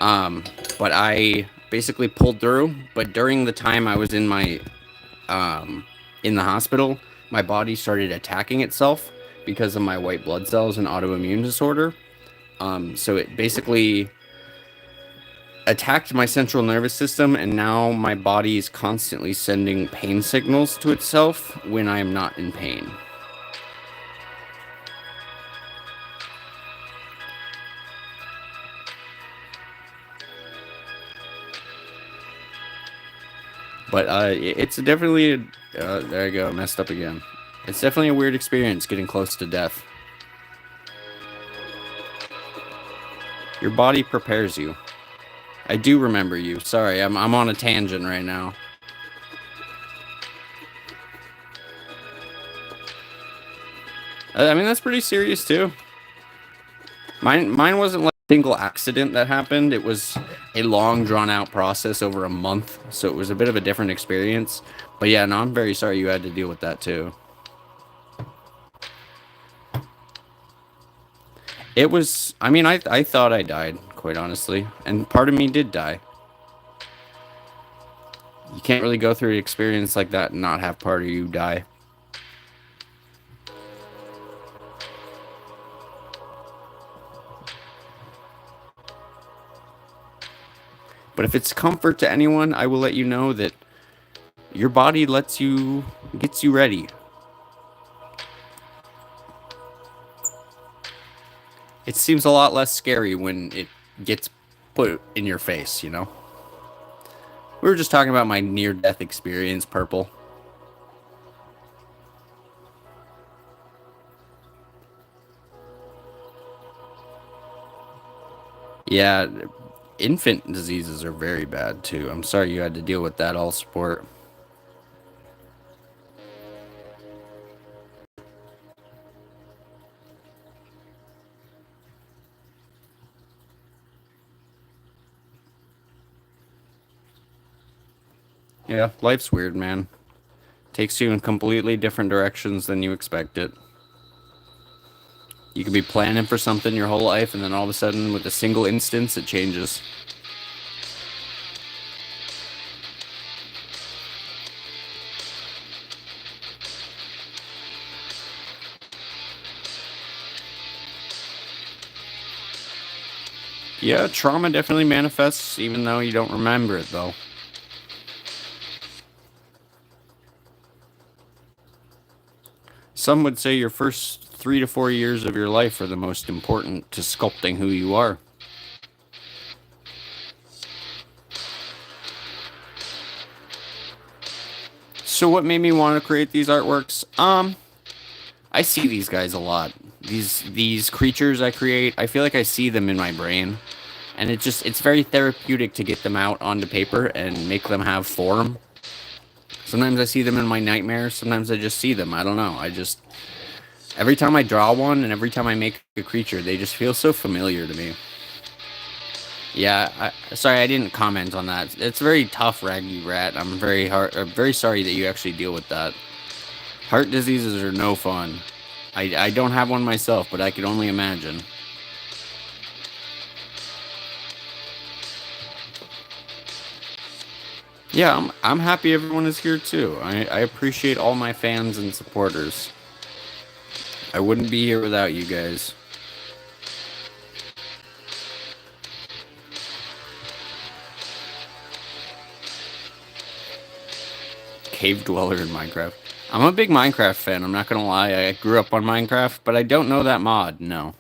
Um, but I basically pulled through. But during the time I was um, in the hospital, my body started attacking itself because of my white blood cells and autoimmune disorder. So it basically attacked my central nervous system, and now my body is constantly sending pain signals to itself when I am not in pain. But it's definitely there I go, messed up again. It's definitely a weird experience getting close to death. Your body prepares you. I do remember you. Sorry, I'm on a tangent right now. I mean, that's pretty serious too. Mine wasn't like a single accident that happened. It was a long, drawn out process over a month, so it was a bit of a different experience. But yeah, no, I'm very sorry you had to deal with that too. It was. I mean, I thought I died, quite honestly, and part of me did die. You can't really go through an experience like that and not have part of you die. But if it's comfort to anyone, I will let you know that your body gets you ready. It seems a lot less scary when it gets put in your face, you know? We were just talking about my near death experience, Purple. Yeah, infant diseases are very bad too. I'm sorry you had to deal with that all sport. Yeah, life's weird, man. Takes you in completely different directions than you expect it. You could be planning for something your whole life, and then all of a sudden, with a single instance, it changes. Yeah, trauma definitely manifests, even though you don't remember it, though. Some would say your first 3 to 4 years of your life are the most important to sculpting who you are. So, what made me want to create these artworks? I see these guys a lot. These creatures I create, I feel like I see them in my brain, and it's very therapeutic to get them out onto paper and make them have form. Sometimes I see them in my nightmares. Sometimes I just see them. I don't know. I just every time I draw one and every time I make a creature, they just feel so familiar to me. Yeah, sorry I didn't comment on that. It's very tough, Raggy Rat. I'm very sorry that you actually deal with that. Heart diseases are no fun. I don't have one myself, but I could only imagine. Yeah, I'm happy everyone is here too. I appreciate all my fans and supporters. I wouldn't be here without you guys. Cave dweller in Minecraft. I'm a big Minecraft fan, I'm not gonna lie. I grew up on Minecraft, but I don't know that mod, no.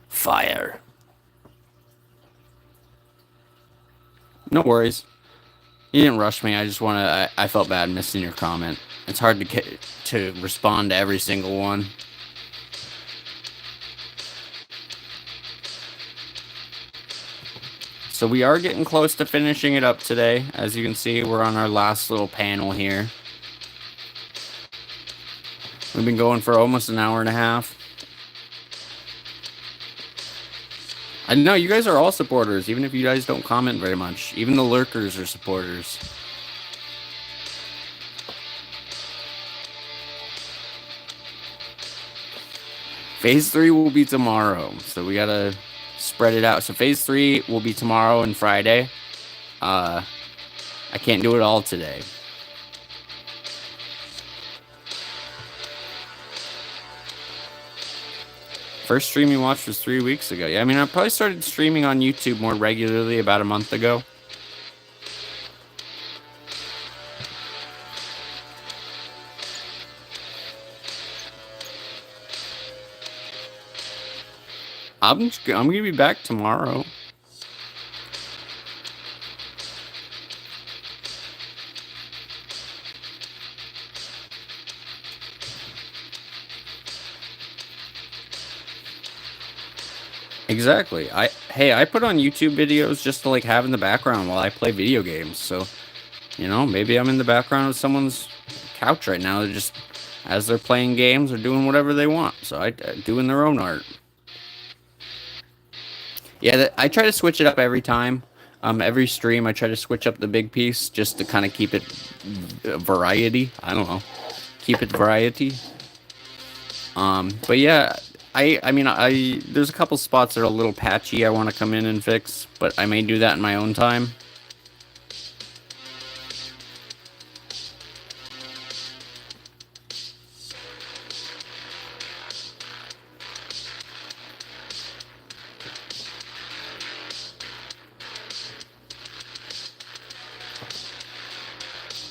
Fire. No worries. You didn't rush me. I just want to. I felt bad missing your comment. It's hard to respond to every single one. So we are getting close to finishing it up today. As you can see, we're on our last little panel here. We've been going for almost an hour and a half. I know you guys are all supporters, even if you guys don't comment very much. Even the lurkers are supporters. Phase 3 will be tomorrow, so we gotta spread it out. So phase 3 will be tomorrow and Friday. I can't do it all today. First stream you watched was 3 weeks ago. Yeah, I mean, I probably started streaming on YouTube more regularly about a month ago. I'm gonna be back tomorrow. Exactly. I put on YouTube videos just to like have in the background while I play video games. So, you know, maybe I'm in the background of someone's couch right now. They're just as they're playing games or doing whatever they want. So I doing their own art. Yeah, I try to switch it up every time. Every stream I try to switch up the big piece just to kind of keep it variety. I don't know, keep it variety. But yeah, I mean there's a couple spots that are a little patchy I want to come in and fix, but I may do that in my own time.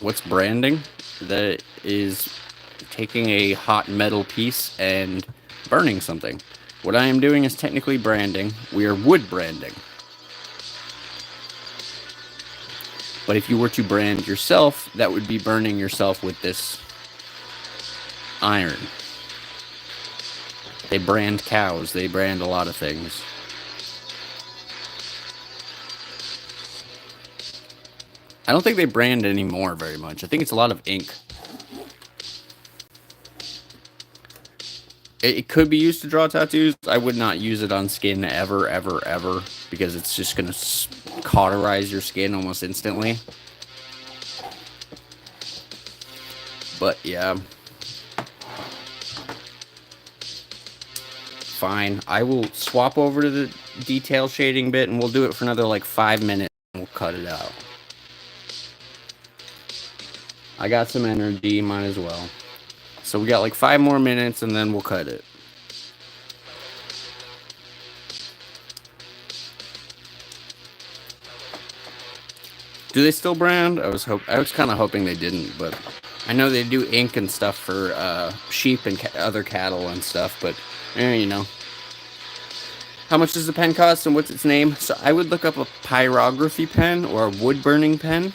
What's branding? That is taking a hot metal piece and burning something. What I am doing is technically branding. We are wood branding. But if you were to brand yourself, that would be burning yourself with this iron. They brand cows. They brand a lot of things. I don't think they brand anymore very much. I think it's a lot of ink. It could be used to draw tattoos. I would not use it on skin ever, ever, ever, because it's just going to cauterize your skin almost instantly. But yeah. Fine. I will swap over to the detail shading bit, and we'll do it for another like 5 minutes, and we'll cut it out. I got some energy, might as well. So we got like 5 more minutes, and then we'll cut it. Do they still brand? I was kind of hoping they didn't, but I know they do ink and stuff for sheep and other cattle and stuff. But you know, how much does the pen cost and what's its name? So I would look up a pyrography pen or a wood burning pen.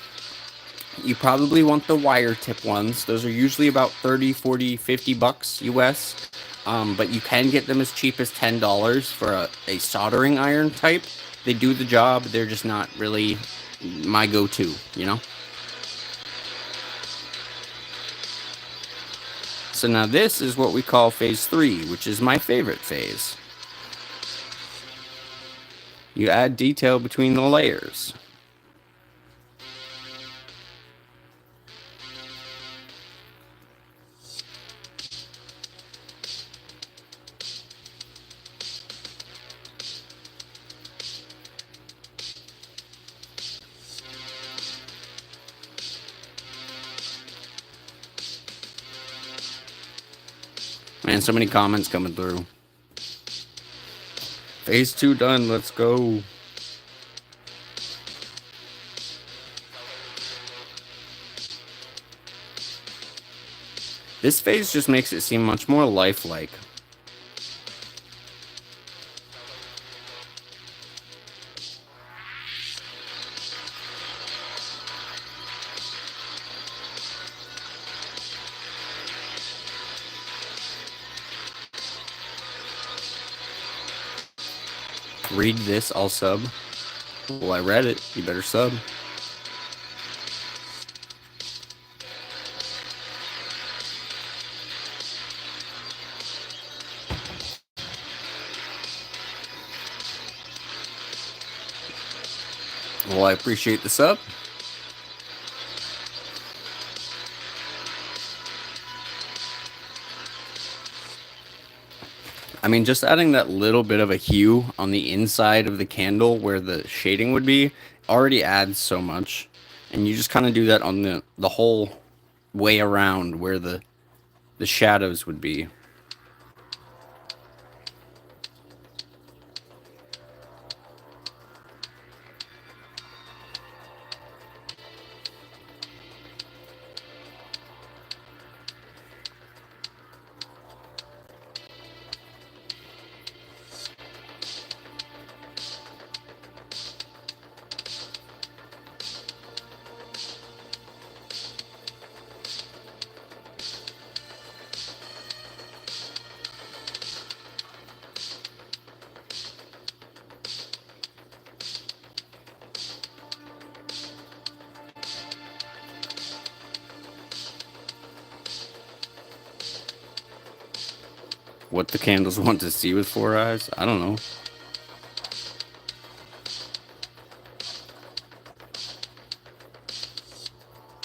You probably want the wire tip ones. Those are usually about 30, 40, 50 bucks US. But you can get them as cheap as $10 for a soldering iron type. They do the job. They're just not really my go-to, you know? So now this is what we call phase 3, which is my favorite phase. You add detail between the layers. Man, so many comments coming through. Phase 2 done, let's go. This phase just makes it seem much more lifelike. Read this, I'll sub. Well, I read it. You better sub. Well, I appreciate the sub. I mean, just adding that little bit of a hue on the inside of the candle where the shading would be already adds so much. And you just kind of do that on the whole way around where the shadows would be. What the candles want to see with 4 eyes? I don't know.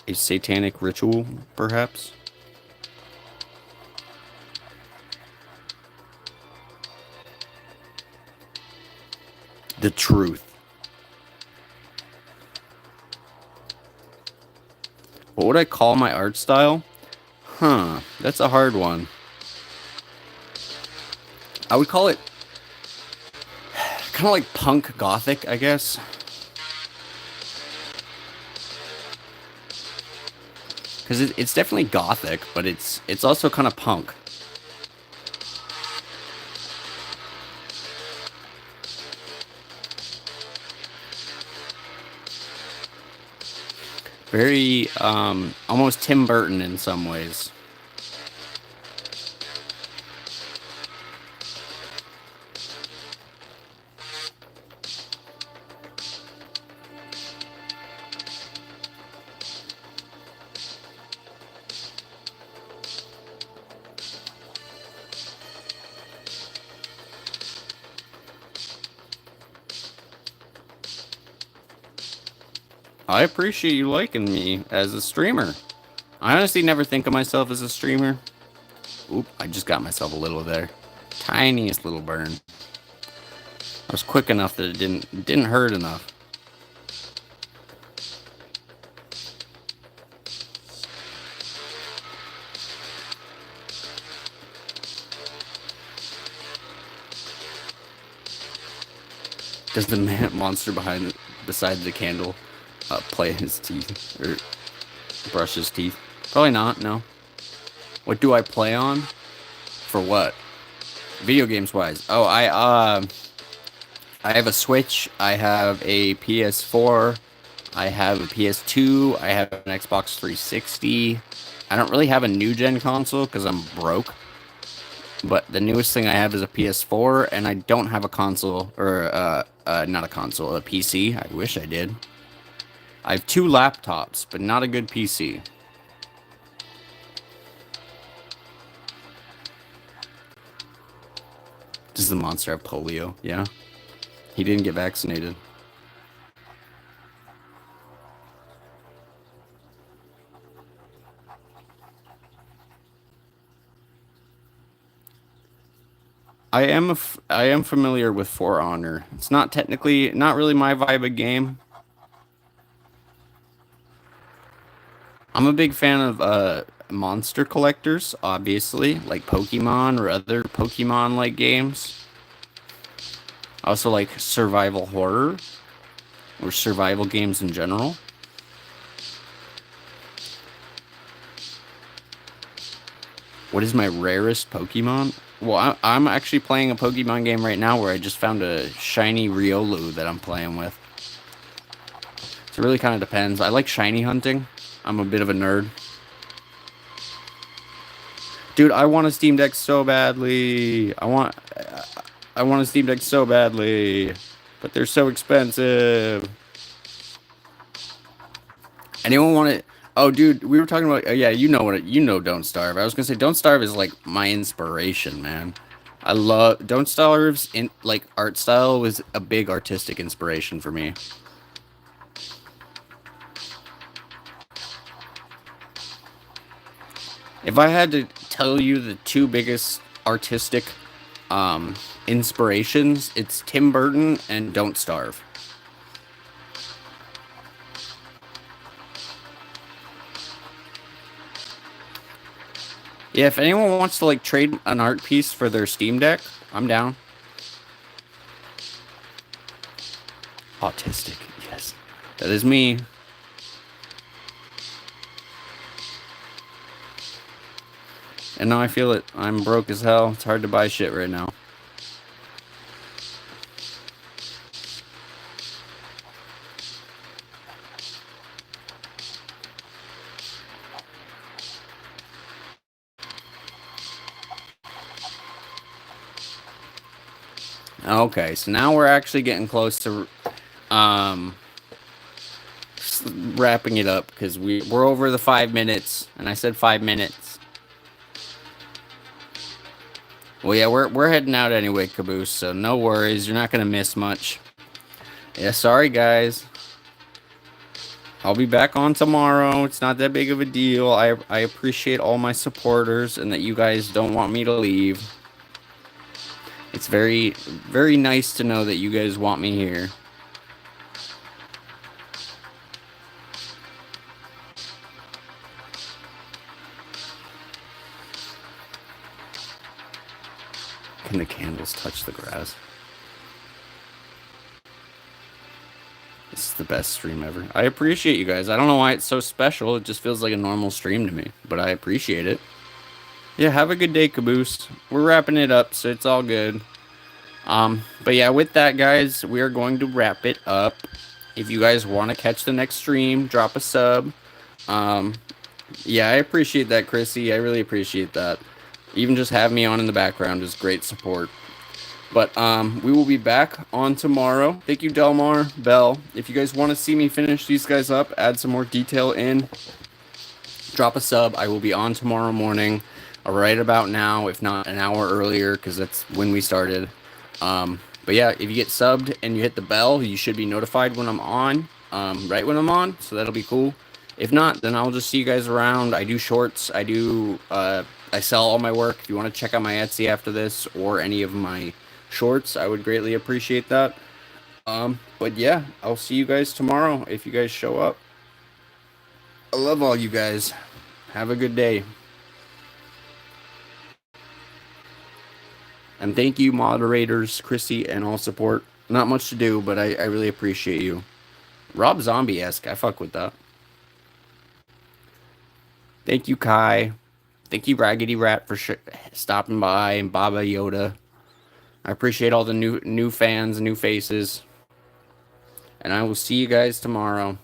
A satanic ritual, perhaps? The truth. What would I call my art style? Huh, that's a hard one. I would call it kind of like punk gothic, I guess. Because it's definitely gothic, but it's also kind of punk. Very almost Tim Burton in some ways. I appreciate you liking me as a streamer. I honestly never think of myself as a streamer. Oop, I just got myself a little there. Tiniest little burn. I was quick enough that it didn't hurt enough. Does the monster beside the candle play his teeth or brush his teeth? Probably not. No. What do I play on? For what? Video games wise. Oh, I have a Switch. I have a PS4. I have a PS2. I have an Xbox 360. I don't really have a new gen console because I'm broke. But the newest thing I have is a PS4, and I don't have a console, or not a console, a PC. I wish I did. I have 2 laptops, but not a good PC. Does the monster have polio? Yeah. He didn't get vaccinated. I am familiar with For Honor. It's not really my vibe of game. I'm a big fan of monster collectors, obviously, like Pokemon or other Pokemon-like games. I also like survival horror or survival games in general. What is my rarest Pokemon? Well, I'm actually playing a Pokemon game right now where I just found a shiny Riolu that I'm playing with. So it really kind of depends. I like shiny hunting. I'm a bit of a nerd. Dude, I want a Steam Deck so badly. I want a Steam Deck so badly, but they're so expensive. Anyone want it? Oh, dude, we were talking about. Yeah, you know. Don't Starve. I was gonna say, Don't Starve is like my inspiration, man. I love Don't Starve's art style was a big artistic inspiration for me. If I had to tell you the two biggest artistic inspirations, it's Tim Burton and Don't Starve. Yeah, if anyone wants to like trade an art piece for their Steam Deck, I'm down. Autistic, yes. That is me. And now I feel it. I'm broke as hell. It's hard to buy shit right now. Okay, so now we're actually getting close to um wrapping it up because we're over the 5 minutes, and I said 5 minutes. Well, yeah, we're heading out anyway, Caboose. So no worries, you're not gonna miss much. Yeah, sorry guys. I'll be back on tomorrow. It's not that big of a deal. I appreciate all my supporters and that you guys don't want me to leave. It's very nice to know that you guys want me here. Can the candles touch the grass? This is the best stream ever. I appreciate you guys. I don't know why it's so special. It just feels like a normal stream to me, but I appreciate it. Yeah, have a good day, Caboose. We're wrapping it up, so it's all good. But yeah, with that, guys, we are going to wrap it up. If you guys want to catch the next stream, drop a sub. Yeah, I appreciate that, Chrissy. I really appreciate that. Even just having me on in the background is great support. But we will be back on tomorrow. Thank you, Delmar, Bell. If you guys want to see me finish these guys up, add some more detail in, drop a sub. I will be on tomorrow morning, right about now, if not an hour earlier, because that's when we started. But yeah, if you get subbed and you hit the bell, you should be notified when I'm on, right when I'm on, so that'll be cool. If not, then I'll just see you guys around. I do shorts. I sell all my work. If you want to check out my Etsy after this or any of my shorts, I would greatly appreciate that. But yeah, I'll see you guys tomorrow if you guys show up. I love all you guys. Have a good day. And thank you, moderators, Chrissy, and all support. Not much to do, but I really appreciate you. Rob Zombie-esque. I fuck with that. Thank you, Kai. Thank you, Raggedy Rat, for stopping by, and Baba Yoda. I appreciate all the new fans, new faces. And I will see you guys tomorrow.